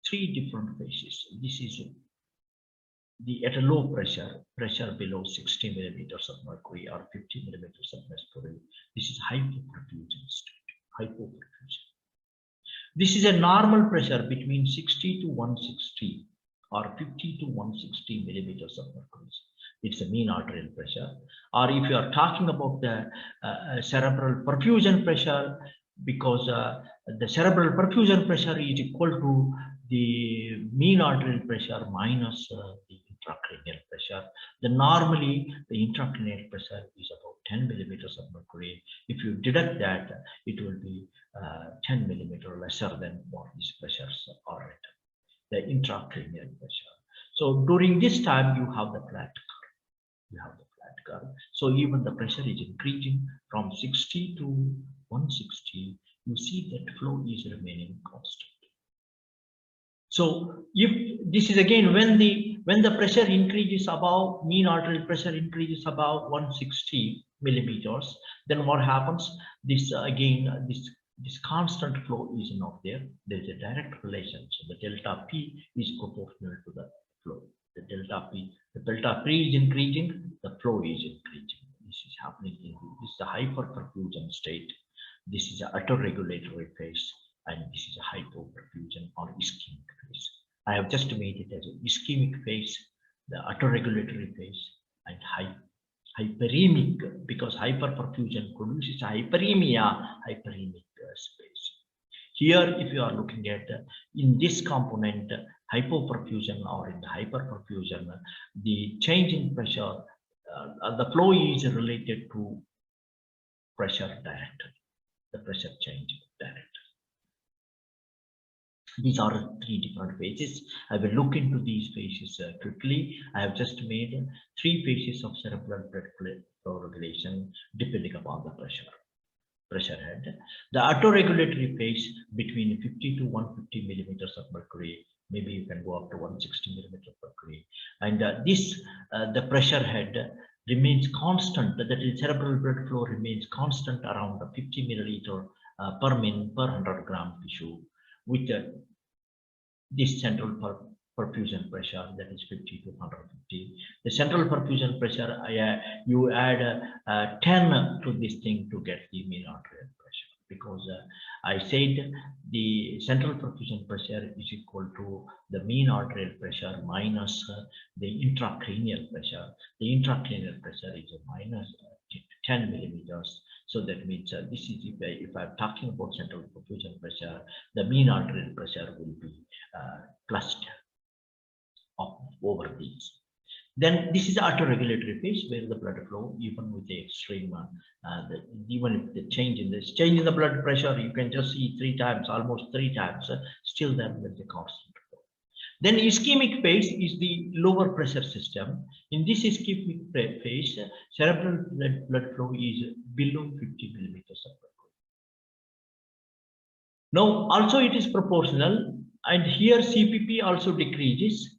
3 different phases. This is the at a low pressure below 60 millimeters of mercury or 50 millimeters of mercury. This is hypoperfusion state. Hypoperfusion. This is a normal pressure between 60 to 160 or 50 to 160 millimeters of mercury. It's a mean arterial pressure. Or if you are talking about the cerebral perfusion pressure, because the cerebral perfusion pressure is equal to the mean arterial pressure minus the intracranial pressure. Then normally the intracranial pressure is about 10 millimeters of mercury. If you deduct that, it will be 10 millimeter lesser than what these pressures are at, the intracranial pressure. So during this time, you have the flat curve. So even the pressure is increasing from 60 to 160. You see that flow is remaining constant. So if this is again when the pressure increases above, mean arterial pressure increases above 160 millimeters, then what happens? This again this constant flow is not there. There is a direct relation. So the delta P is proportional to the flow. The delta P is increasing, the flow is increasing. This is happening in this is a hyperperfusion state. This is an autoregulatory phase, and this is a hypoperfusion or ischemic phase. I have just made it as an ischemic phase, the autoregulatory phase, and hyperemic, because hyperperfusion produces hyperemia, hyperemic space. Here, if you are looking at in this component, hypoperfusion or in the hyperperfusion, the change in pressure the flow is related to pressure directly, the pressure change directly. These are three different phases. I will look into these phases quickly. I have just made three phases of cerebral blood flow regulation depending upon the pressure head. The autoregulatory phase between 50 to 150 millimeters of mercury. Maybe you can go up to 160 millimeters of mercury. And the pressure head remains constant. That is, cerebral blood flow remains constant around 50 milliliter per min per 100 gram tissue, with this central perfusion pressure, that is 50 to 150. The central perfusion pressure, you add 10 to this thing to get the mean arterial pressure, because I said the central perfusion pressure is equal to the mean arterial pressure minus the intracranial pressure. The intracranial pressure is minus 10 millimeters. So that means this is if I'm talking about central perfusion pressure, the mean arterial pressure will be plus 10 over these. Then this is the autoregulatory phase where the blood flow, even with the extreme, even if the change in the blood pressure, you can just see almost three times, still there is a constant flow. Then ischemic phase is the lower pressure system. In this ischemic phase, cerebral blood flow is below 50 millimeters of mercury. Now, also it is proportional, and here CPP also decreases.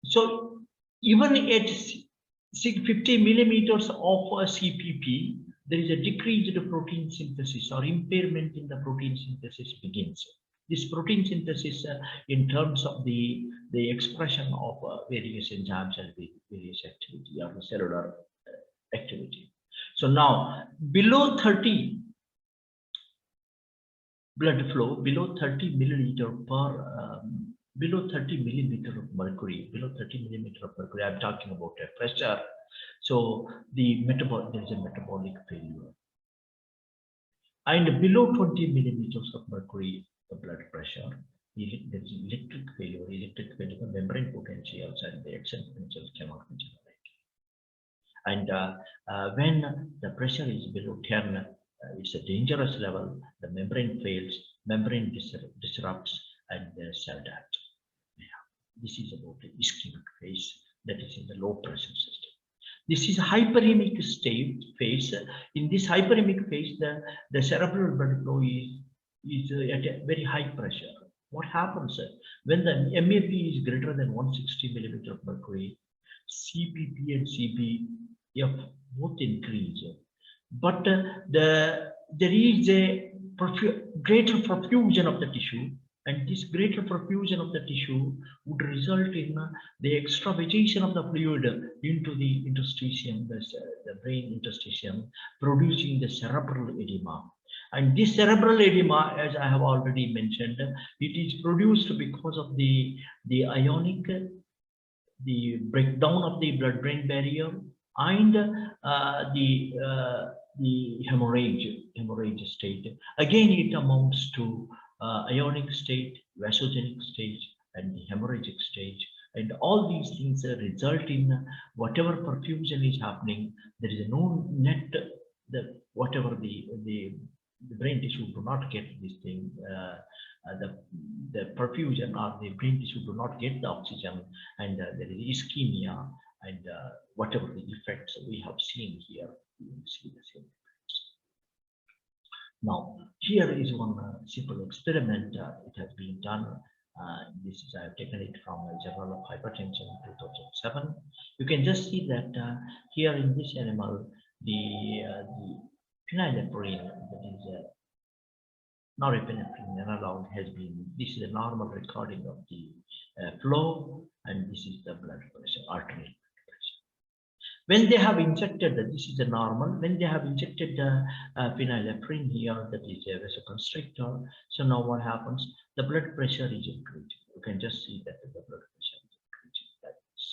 So even at 50 millimeters of CPP, there is a decreased protein synthesis or impairment in the protein synthesis begins. This protein synthesis in terms of the expression of various enzymes and various activity or the cellular activity. So now below 30 blood flow, below 30 milliliter per below 30 millimeter of mercury, I'm talking about a pressure. So there is a metabolic failure. And below 20 millimeters of mercury, the blood pressure, there is electric failure, membrane potentials and the action potentials cannot be generated. And when the pressure is below 10, it's a dangerous level. The membrane fails, membrane disrupts, and the cell death. This is about the ischemic phase, that is in the low pressure system. This is hyperemic phase. In this hyperemic phase, the cerebral blood flow is at a very high pressure. What happens when the MAP is greater than 160 millimeter of mercury? CPP and CPF both increase, but there is a greater perfusion of the tissue. And this greater perfusion of the tissue would result in the extravasation of the fluid into the interstitium, the brain interstitium, producing the cerebral edema. And this cerebral edema, as I have already mentioned, it is produced because of the ionic, the breakdown of the blood-brain barrier, and the hemorrhage state. Again, it amounts to ionic state, vasogenic stage, and the hemorrhagic stage. And all these things result in whatever perfusion is happening, there is no net, whatever the brain tissue do not get this thing, the perfusion or the brain tissue do not get the oxygen, and there is ischemia, and whatever the effects we have seen here, you will see the same. Now, here is one simple experiment. It has been done. This is I have taken it from a Journal of Hypertension 2007. You can just see that here in this animal, the phenylephrine, that is norepinephrine analog, has been. This is a normal recording of the flow, and this is the blood pressure, arterial. When they have injected, this is a normal, when they have injected phenylephrine here, that is a vasoconstrictor. So now what happens? The blood pressure is increasing. You can just see that the blood pressure is increasing like this.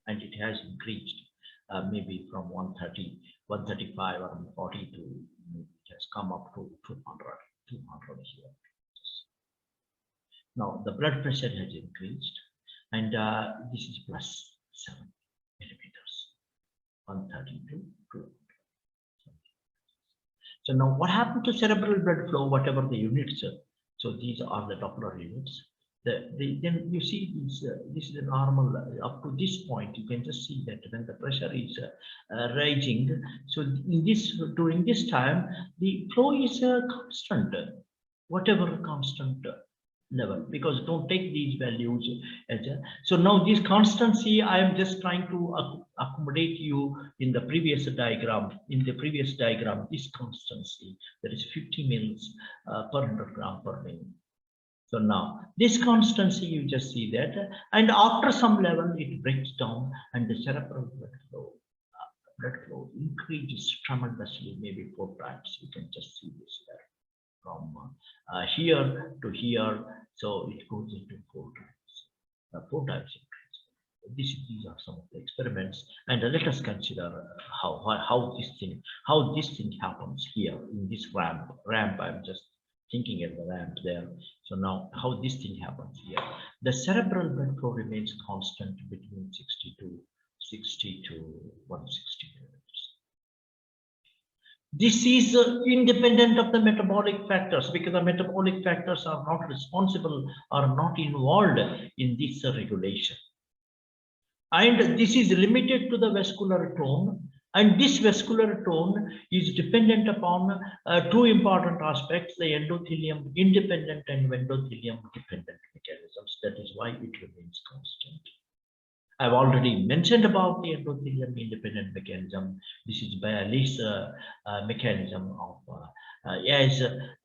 And it has increased maybe from 130, 135 or 140 to maybe it has come up to 200 here. Now the blood pressure has increased, and this is plus 7 millimeters. 132 to. So now what happened to cerebral blood flow, whatever the units, so these are the Doppler units. Then you see this is a normal up to this point. You can just see that when the pressure is rising, so in this during this time the flow is constant, whatever constant level, because don't take these values as so now this constancy I am just trying to accommodate you in the previous diagram. In the previous diagram, this constancy, that is 50 mils per 100 gram per minute. So now this constancy, you just see that, and after some level it breaks down and the cerebral blood flow increases tremendously, maybe 4 times. You can just see this there from here to here. So it goes into 4 times, 4 times increase. These are some of the experiments, and let us consider how this thing happens here in this ramp. I'm just thinking of the ramp there. So now how this thing happens here. The cerebral blood flow remains constant between 60 to 160 milliliters. This is independent of the metabolic factors, because the metabolic factors are not responsible or not involved in this regulation. And this is limited to the vascular tone. And this vascular tone is dependent upon 2 important aspects, the endothelium independent and endothelium dependent mechanisms. That is why it remains constant. I've already mentioned about the endothelium independent mechanism. This is Bayer's mechanism of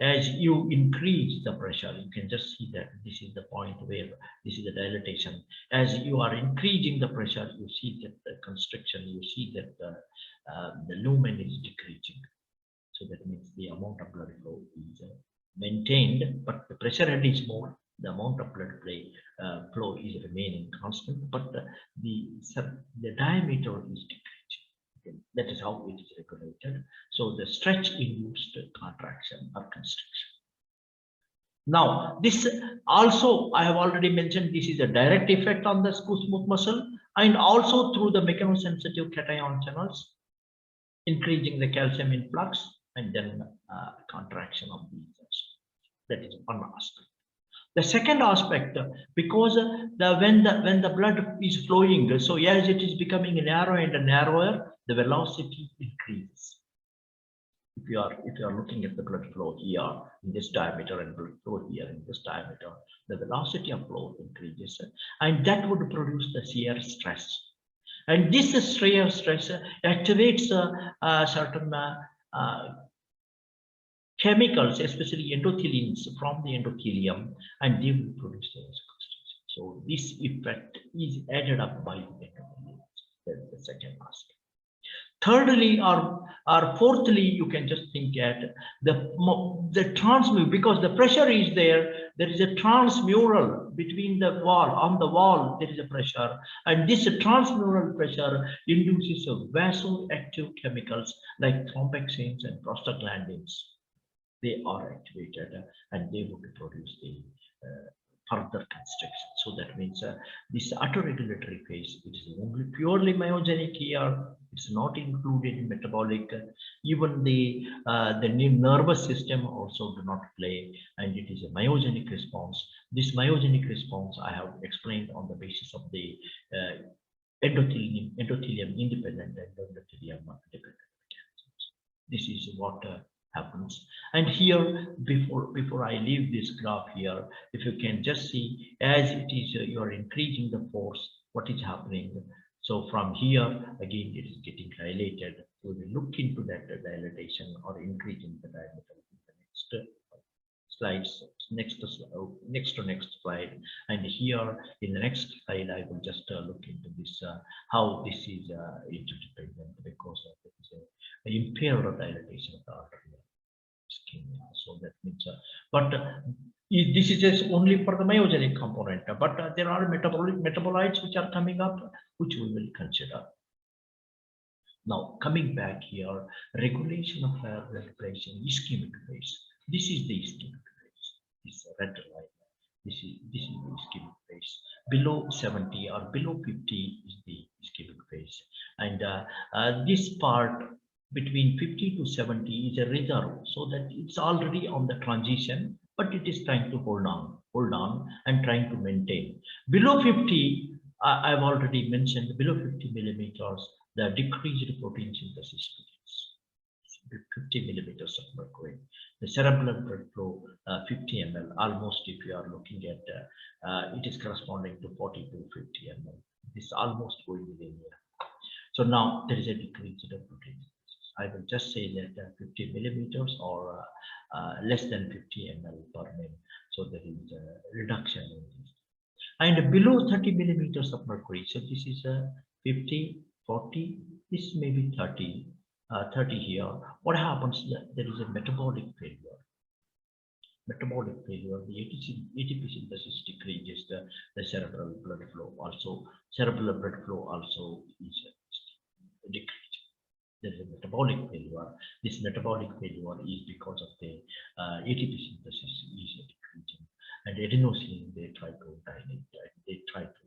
as you increase the pressure, you can just see that this is the point where this is the dilatation. As you are increasing the pressure, you see that the constriction, you see that the lumen is decreasing. So that means the amount of blood flow is maintained, but the pressure head is more. The amount of blood flow is remaining constant, but the diameter is decreasing. Okay. That is how it is regulated. So the stretch-induced contraction or constriction. Now, this also I have already mentioned. This is a direct effect on the smooth muscle, and also through the mechanosensitive cation channels, increasing the calcium influx and then contraction of these. That is one aspect. The second aspect, because when the blood is flowing, so as it is becoming narrower and narrower, the velocity increases. If you are looking at the blood flow here in this diameter and blood flow here in this diameter, the velocity of flow increases, and that would produce the shear stress. And this shear stress activates certain chemicals, especially endothelins from the endothelium, and they will produce the vascular. So this effect is added up by the endothelium. That's the second aspect. Thirdly, or fourthly, you can just think at the transmural, because the pressure is there. There is a transmural between the wall. On the wall, there is a pressure, and this transmural pressure induces vasoactive chemicals like thromboxanes and prostaglandins. They are activated and they would produce the further constriction. So that means this autoregulatory phase, it is only purely myogenic here. It's not included in metabolic. Even the nervous system also do not play, and it is a myogenic response. This myogenic response I have explained on the basis of the endothelium independent and endothelium dependent mechanisms. This is what happens. And here, before I leave this graph here, if you can just see, as it is you are increasing the force, what is happening. So from here again it is getting dilated. So we look into that dilatation or increasing the diameter in the next slides, next to next slide. And here in the next slide I will just look into this how this is interdependent, because of the impaired dilatation of the arterial ischemia. So that means this is just only for the myogenic component, but there are metabolites which are coming up, which we will consider. Now coming back here, regulation of blood pressure in ischemic phase. This is the ischemic phase. This red line. This is the ischemic phase. Below 70 or below 50 is the ischemic phase. And this part between 50 to 70 is a reserve, so that it's already on the transition, but it is trying to hold on and trying to maintain. Below 50, I've already mentioned, below 50 millimeters, the decreased protein synthesis begins. 50 millimeters of mercury. The cerebral blood flow, 50 ml, almost if you are looking at, it is corresponding to 40 to 50 ml. This is almost going linear. So now there is a decrease in protein synthesis. I will just say that 50 millimeters or less than 50 ml per min. So there is a reduction in this. And below 30 millimeters of mercury, so this is 50, 40, this may be 30. 30 here, what happens? There is a metabolic failure. Metabolic failure, the ATP synthesis decreases, the cerebral blood flow also. Cerebral blood flow also is decreased. There is a metabolic failure. This metabolic failure is because of the ATP synthesis is decreasing. And adenosine, they try to dilate, they try to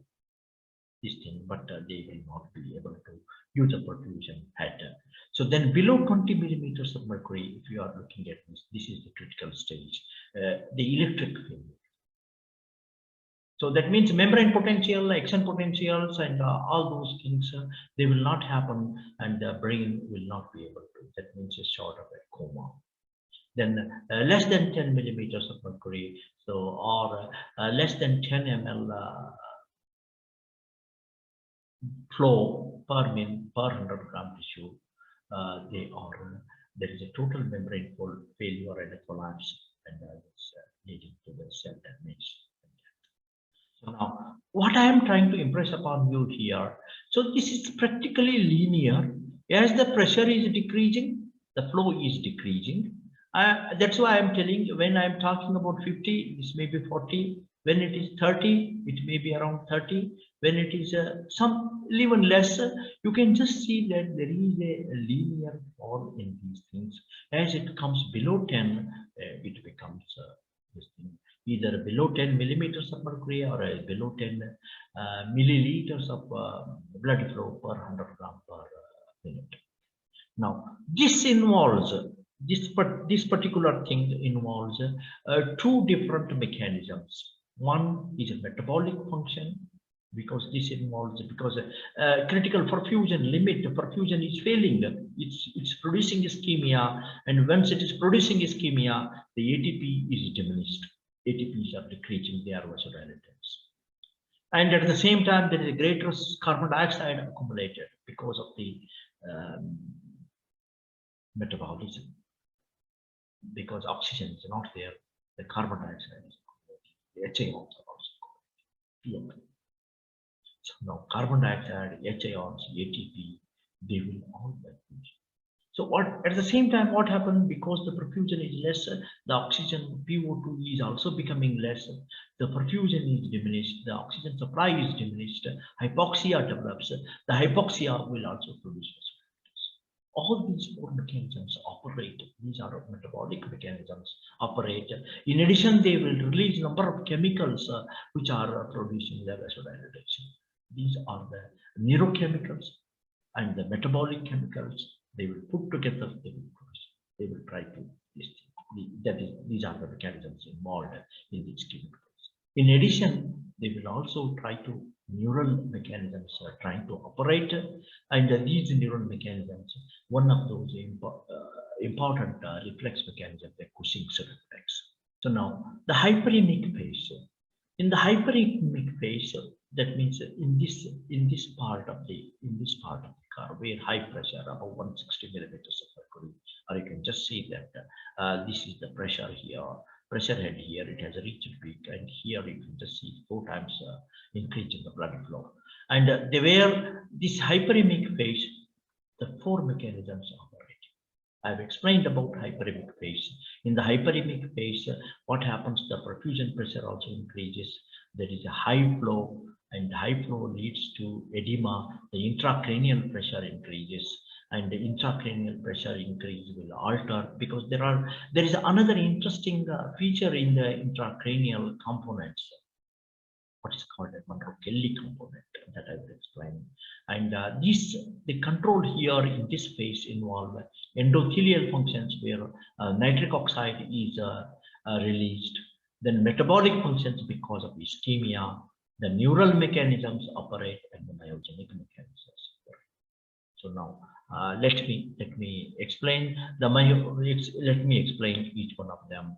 this thing, but they will not be able to use a perfusion pattern. So then below 20 millimeters of mercury, if you are looking at this is the critical stage, the electric failure. So that means membrane potential, axon potentials, and all those things, they will not happen, and the brain will not be able to. That means a sort of a coma. Then less than 10 millimeters of mercury, so or less than 10 ml flow per min per 100 gram tissue, there is a total membrane failure and a collapse, and it's leading to the cell damage. So now, what I am trying to impress upon you here, so this is practically linear. As the pressure is decreasing, the flow is decreasing. That's why I'm telling you, when I'm talking about 50, this may be 40. When it is 30, it may be around 30. When it is some even less, you can just see that there is a linear fall in these things. As it comes below 10, it becomes this thing, either below 10 millimeters of mercury or below 10 milliliters of blood flow per 100 gram per minute. Now, this involves, this particular thing involves two different mechanisms. One is a metabolic function, because this involves, because critical perfusion limit, perfusion is failing, it's producing ischemia, and once it is producing ischemia, the ATP is diminished. ATPs are decreasing, they are vasodilators. And at the same time, there is a greater carbon dioxide accumulated because of the metabolism. Because oxygen is not there, the carbon dioxide is accumulated, the HAOs are also accumulated. So now carbon dioxide, HAOs, ATP, they will all diffuse. So what at the same time, what happens, because the perfusion is less, the oxygen PO2 is also becoming less, the perfusion is diminished, the oxygen supply is diminished, hypoxia develops, the hypoxia will also produce vasodilators. All these four mechanisms operate, these are metabolic mechanisms operate. In addition, they will release number of chemicals which are producing the vasodilatation. These are the neurochemicals and the metabolic chemicals. They will put together, they will try to, these are the mechanisms involved in these chemicals. In addition, they will also try to, neural mechanisms are trying to operate, and these neural mechanisms, one of those important reflex mechanisms, the Cushing's reflex. So now the hyperemic phase. In the hyperemic phase, that means in this part of the car where high pressure above 160 millimeters of mercury, or you can just see that this is the pressure here, pressure head here, it has reached peak, and here you can just see 4 times increase in the blood flow. And where this hyperemic phase, the 4 mechanisms operate. I've explained about hyperemic phase. In the hyperemic phase, what happens? The perfusion pressure also increases. There is a high flow, and high flow leads to edema. The intracranial pressure increases, and the intracranial pressure increase will alter, because there is another interesting feature in the intracranial components, what is called a Monroe-Kelly component, that I will explain. And the control here in this phase involve endothelial functions where nitric oxide is released. Then metabolic functions because of ischemia. The neural mechanisms operate and the myogenic mechanisms operate. So now let me explain let me explain each one of them.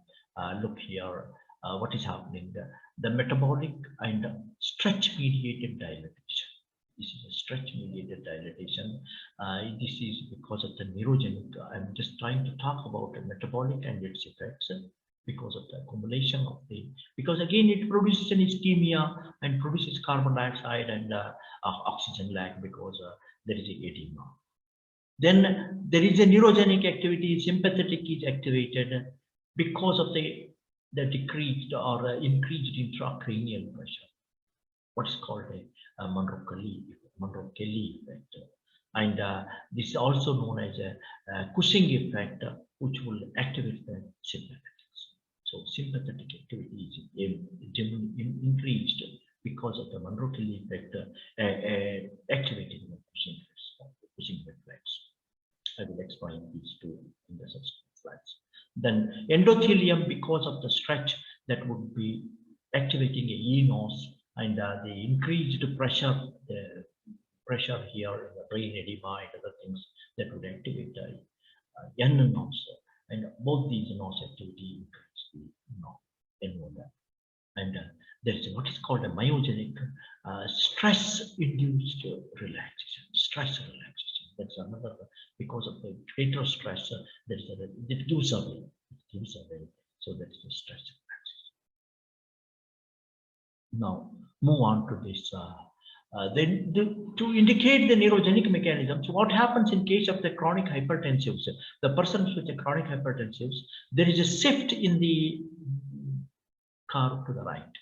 Look here, what is happening. The metabolic and stretch mediated dilatation. This is a stretch mediated dilatation. This is because of the neurogenic. I'm just trying to talk about the metabolic and its effects because of the accumulation of because again it produces an ischemia and produces carbon dioxide and oxygen lack because there is a edema. Then there is a neurogenic activity, sympathetic is activated because of the decreased or increased intracranial pressure, what is called a Monroe-Kelly effect. And this is also known as a Cushing effect, which will activate the sympathetics. So sympathetic activity is increased because of the Monroe-Kelly effect activating the Cushing reflex. I will explain these two in the subsequent slides. Then endothelium, because of the stretch that would be activating a eNOS and the increased pressure, the pressure here in the brain edema and other things that would activate the nNOS, and both these NOS activity increase the N1. And there's what is called a myogenic stress-induced relaxation, stress relaxation. That's another, because of the greater stress, it gives away. So that's the stress relaxation. Now move on to this. Then to indicate the neurogenic mechanisms, what happens in case of the chronic hypertensives? The persons with the chronic hypertensives, there is a shift in the curve to the right.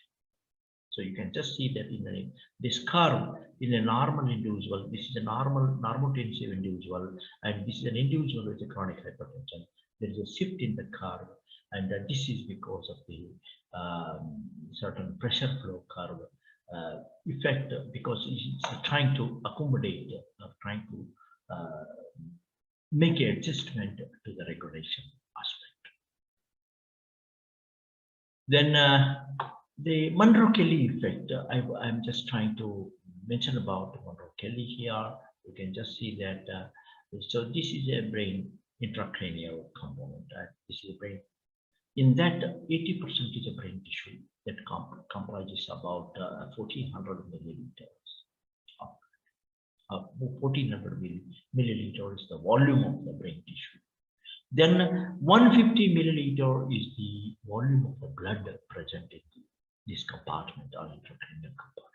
So you can just see that in this curve in a normal individual, this is a normotensive individual, and this is an individual with a chronic hypertension. There is a shift in the curve, and this is because of the certain pressure flow curve effect, because it's trying to accommodate, trying to make an adjustment to the regulation aspect. Then the Monroe-Kelly effect, I'm just trying to mention about Monroe-Kelly here. You can just see that. So this is a brain intracranial component. This is a brain. In that, 80% is a brain tissue that comprises about 1400 milliliters. 1400 milliliter is the volume of the brain tissue. Then 150 milliliter is the volume of the blood present in this compartment or intracranial compartment.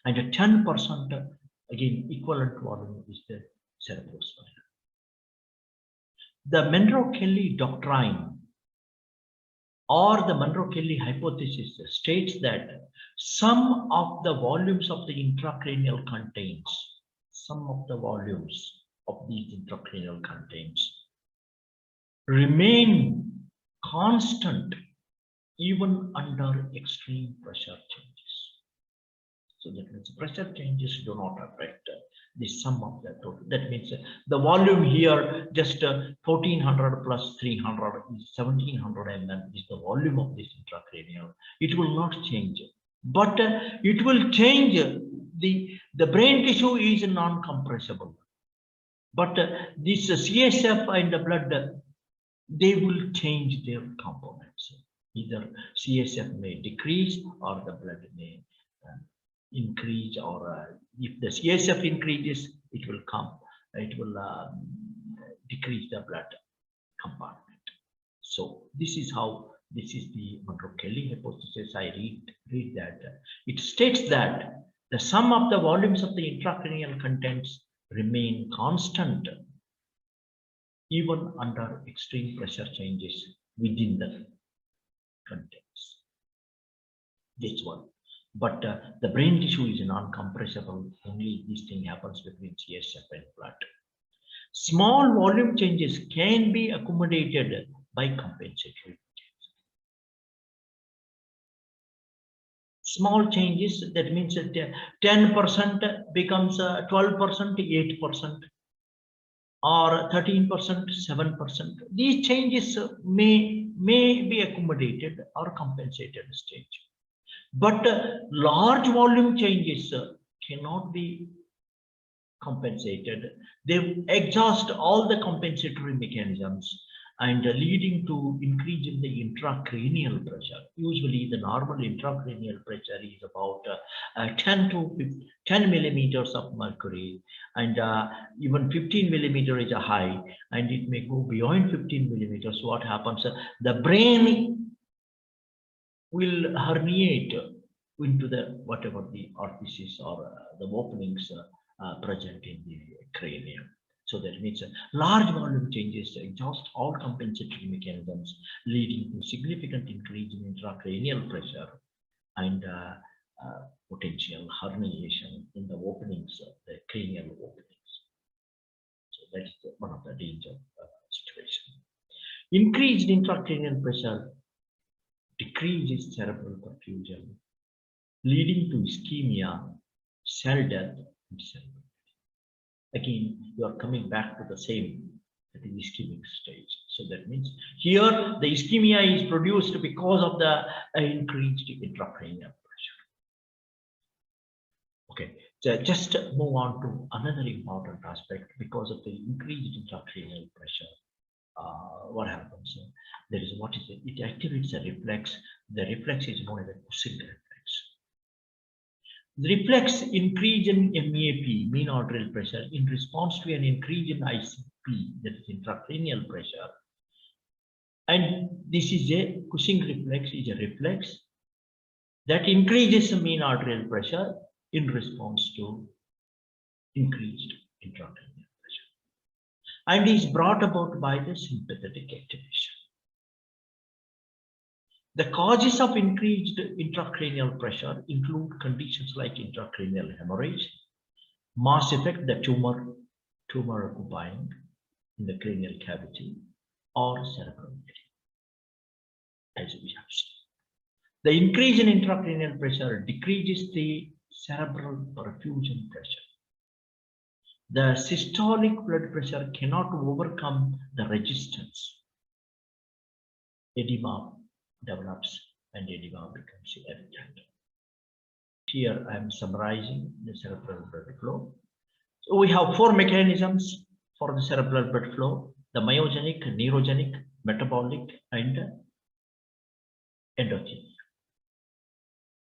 And a 10% again equivalent volume is the cerebrospinal. The Monroe-Kelly doctrine or the Monroe-Kelly hypothesis states that some of the volumes of the intracranial contains, some of the volumes of these intracranial contains remain constant even under extreme pressure changes. So that means pressure changes do not affect the sum of the total. That means the volume here, just 1400 plus 300 is 1700 mm is the volume of this intracranial. It will not change, but it will change. The brain tissue is non-compressible, but this CSF and the blood, they will change their components. Either CSF may decrease or the blood may increase, or if the CSF increases, it will decrease the blood compartment. So this is how, this is the Monroe-Kelly hypothesis. I read that it states that the sum of the volumes of the intracranial contents remain constant even under extreme pressure changes within the contents. This one. But the brain tissue is non-compressible. Only this thing happens between CSF and blood. Small volume changes can be accommodated by compensatory. Small changes, that means that 10% becomes 12%, 8%, or 13%, 7%. These changes may be accommodated or compensated stage. But large volume changes cannot be compensated. They exhaust all the compensatory mechanisms and leading to increase in the intracranial pressure. Usually the normal intracranial pressure is about 10 millimeters of mercury, and even 15 millimeter is a high, and it may go beyond 15 millimeters. What happens? The brain will herniate into the whatever the orifices or the openings present in the cranium. So that means large volume changes exhaust all compensatory mechanisms, leading to significant increase in intracranial pressure and potential herniation in the openings, the cranial openings. So that's one of the danger situation. Increased intracranial pressure decreases cerebral perfusion, leading to ischemia, cell death, and cell death. Again, you are coming back to the same, that is ischemic stage. So that means here the ischemia is produced because of the increased intracranial pressure. Okay, so just move on to another important aspect. Because of the increased intracranial pressure, what happens? There is what is it? It activates a reflex. The reflex is known as a Cushing reflex. The reflex increase in MAP, mean arterial pressure, in response to an increase in ICP, that is intracranial pressure. And this is a Cushing reflex, is a reflex that increases the mean arterial pressure in response to increased intracranial pressure, and is brought about by the sympathetic activation. The causes of increased intracranial pressure include conditions like intracranial hemorrhage, mass effect, the tumor occupying in the cranial cavity, or cerebral edema, as we have seen. The increase in intracranial pressure decreases the cerebral perfusion pressure. The systolic blood pressure cannot overcome the resistance. Edema develops and edema becomes evident. Here I am summarizing the cerebral blood flow. So we have four mechanisms for the cerebral blood flow: the myogenic, neurogenic, metabolic, and endothelium.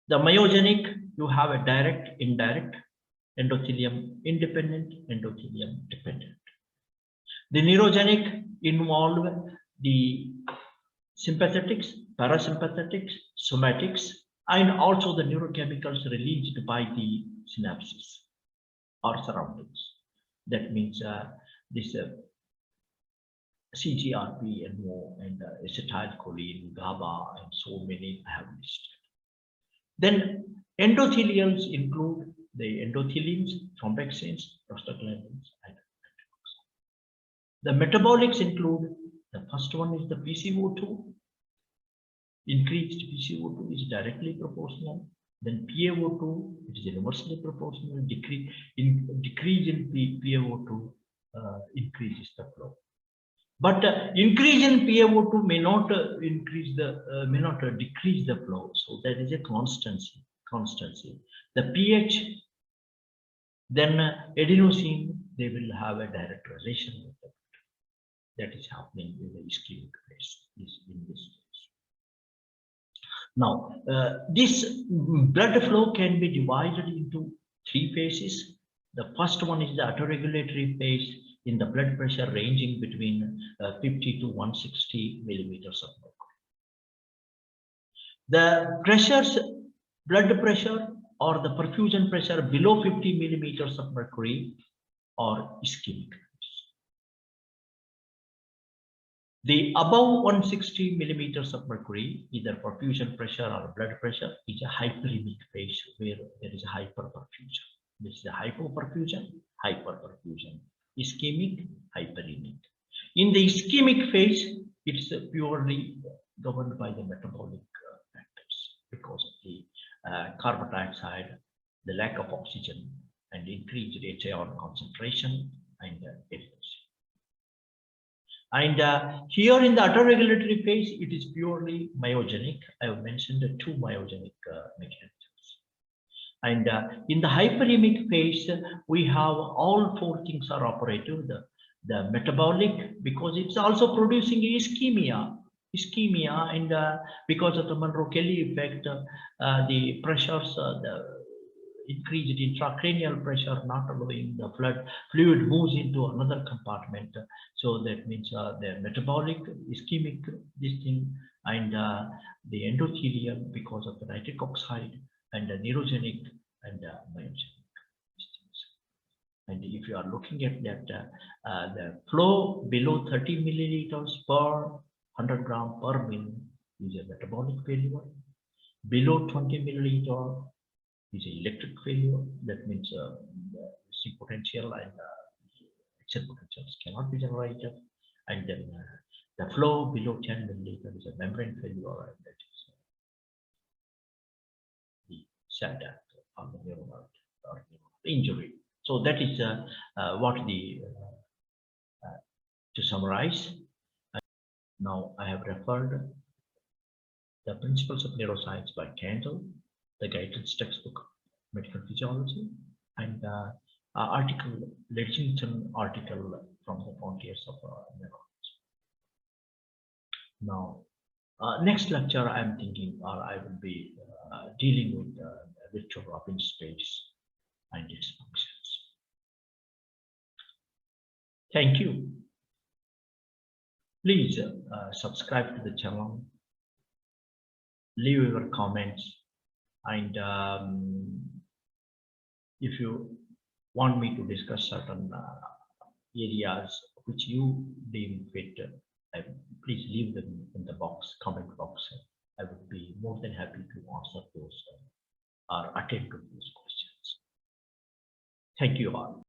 The myogenic, you have a direct, indirect, endothelium independent, endothelium dependent. The neurogenic involve the sympathetics, parasympathetics, somatics, and also the neurochemicals released by the synapses or surroundings. That means this CGRP, NO, and acetylcholine, GABA, and so many I have listed. Then endothelials include the endotheliums, thrombexins, prostaglandins, and oxide. The metabolics include, the first one is the PCO2. Increased PCO2 is directly proportional. Then PaO2, it is inversely proportional. Decrease in PaO2 increases the flow. But increase in PaO2 may not decrease the flow. So there is a constancy. The pH, then adenosine, they will have a direct relation with it. That is happening in the ischemic phase. In this case. Now, this blood flow can be divided into three phases. The first one is the autoregulatory phase, in the blood pressure ranging between 50 to 160 millimeters of mercury. The pressures, blood pressure or the perfusion pressure below 50 millimeters of mercury are ischemic. The above 160 millimeters of mercury, either perfusion pressure or blood pressure, is a hyperemic phase where there is a hyperperfusion. This is a hypoperfusion, hyperperfusion. Ischemic, hyperemic. In the ischemic phase, it's purely governed by the metabolic factors because of the carbon dioxide, the lack of oxygen, and increased HAR concentration and efficiency. And here in the autoregulatory phase, it is purely myogenic. I have mentioned the two myogenic mechanisms. And in the hyperemic phase, we have all four things are operative. The metabolic, because it's also producing ischemia, and because of the Monroe-Kelly effect, the pressures, the increased intracranial pressure, not allowing the fluid moves into another compartment. So that means the metabolic, ischemic, this thing, and the endothelium because of the nitric oxide, and the neurogenic and myogenic. And if you are looking at that, the flow below 30 milliliters per 100 gram per mil is a metabolic failure. Below 20 milliliter is an electric failure. That means C potential and action potentials cannot be generated. And then the flow below 10 milliliter is a membrane failure, and that is the sad death on the neural or injury. So that is what the to summarize. Now I have referred the Principles of Neuroscience by Kendall, the guidance textbook, Medical Physiology, and article, Lexington article from the Frontiers of Neurology. Now, next lecture I am thinking, or I will be dealing with Victor Robbins space and its functions. Thank you. Please subscribe to the channel, leave your comments, and if you want me to discuss certain areas which you deem fit, please leave them in the comment box. I would be more than happy to answer those or attend to those questions. Thank you all.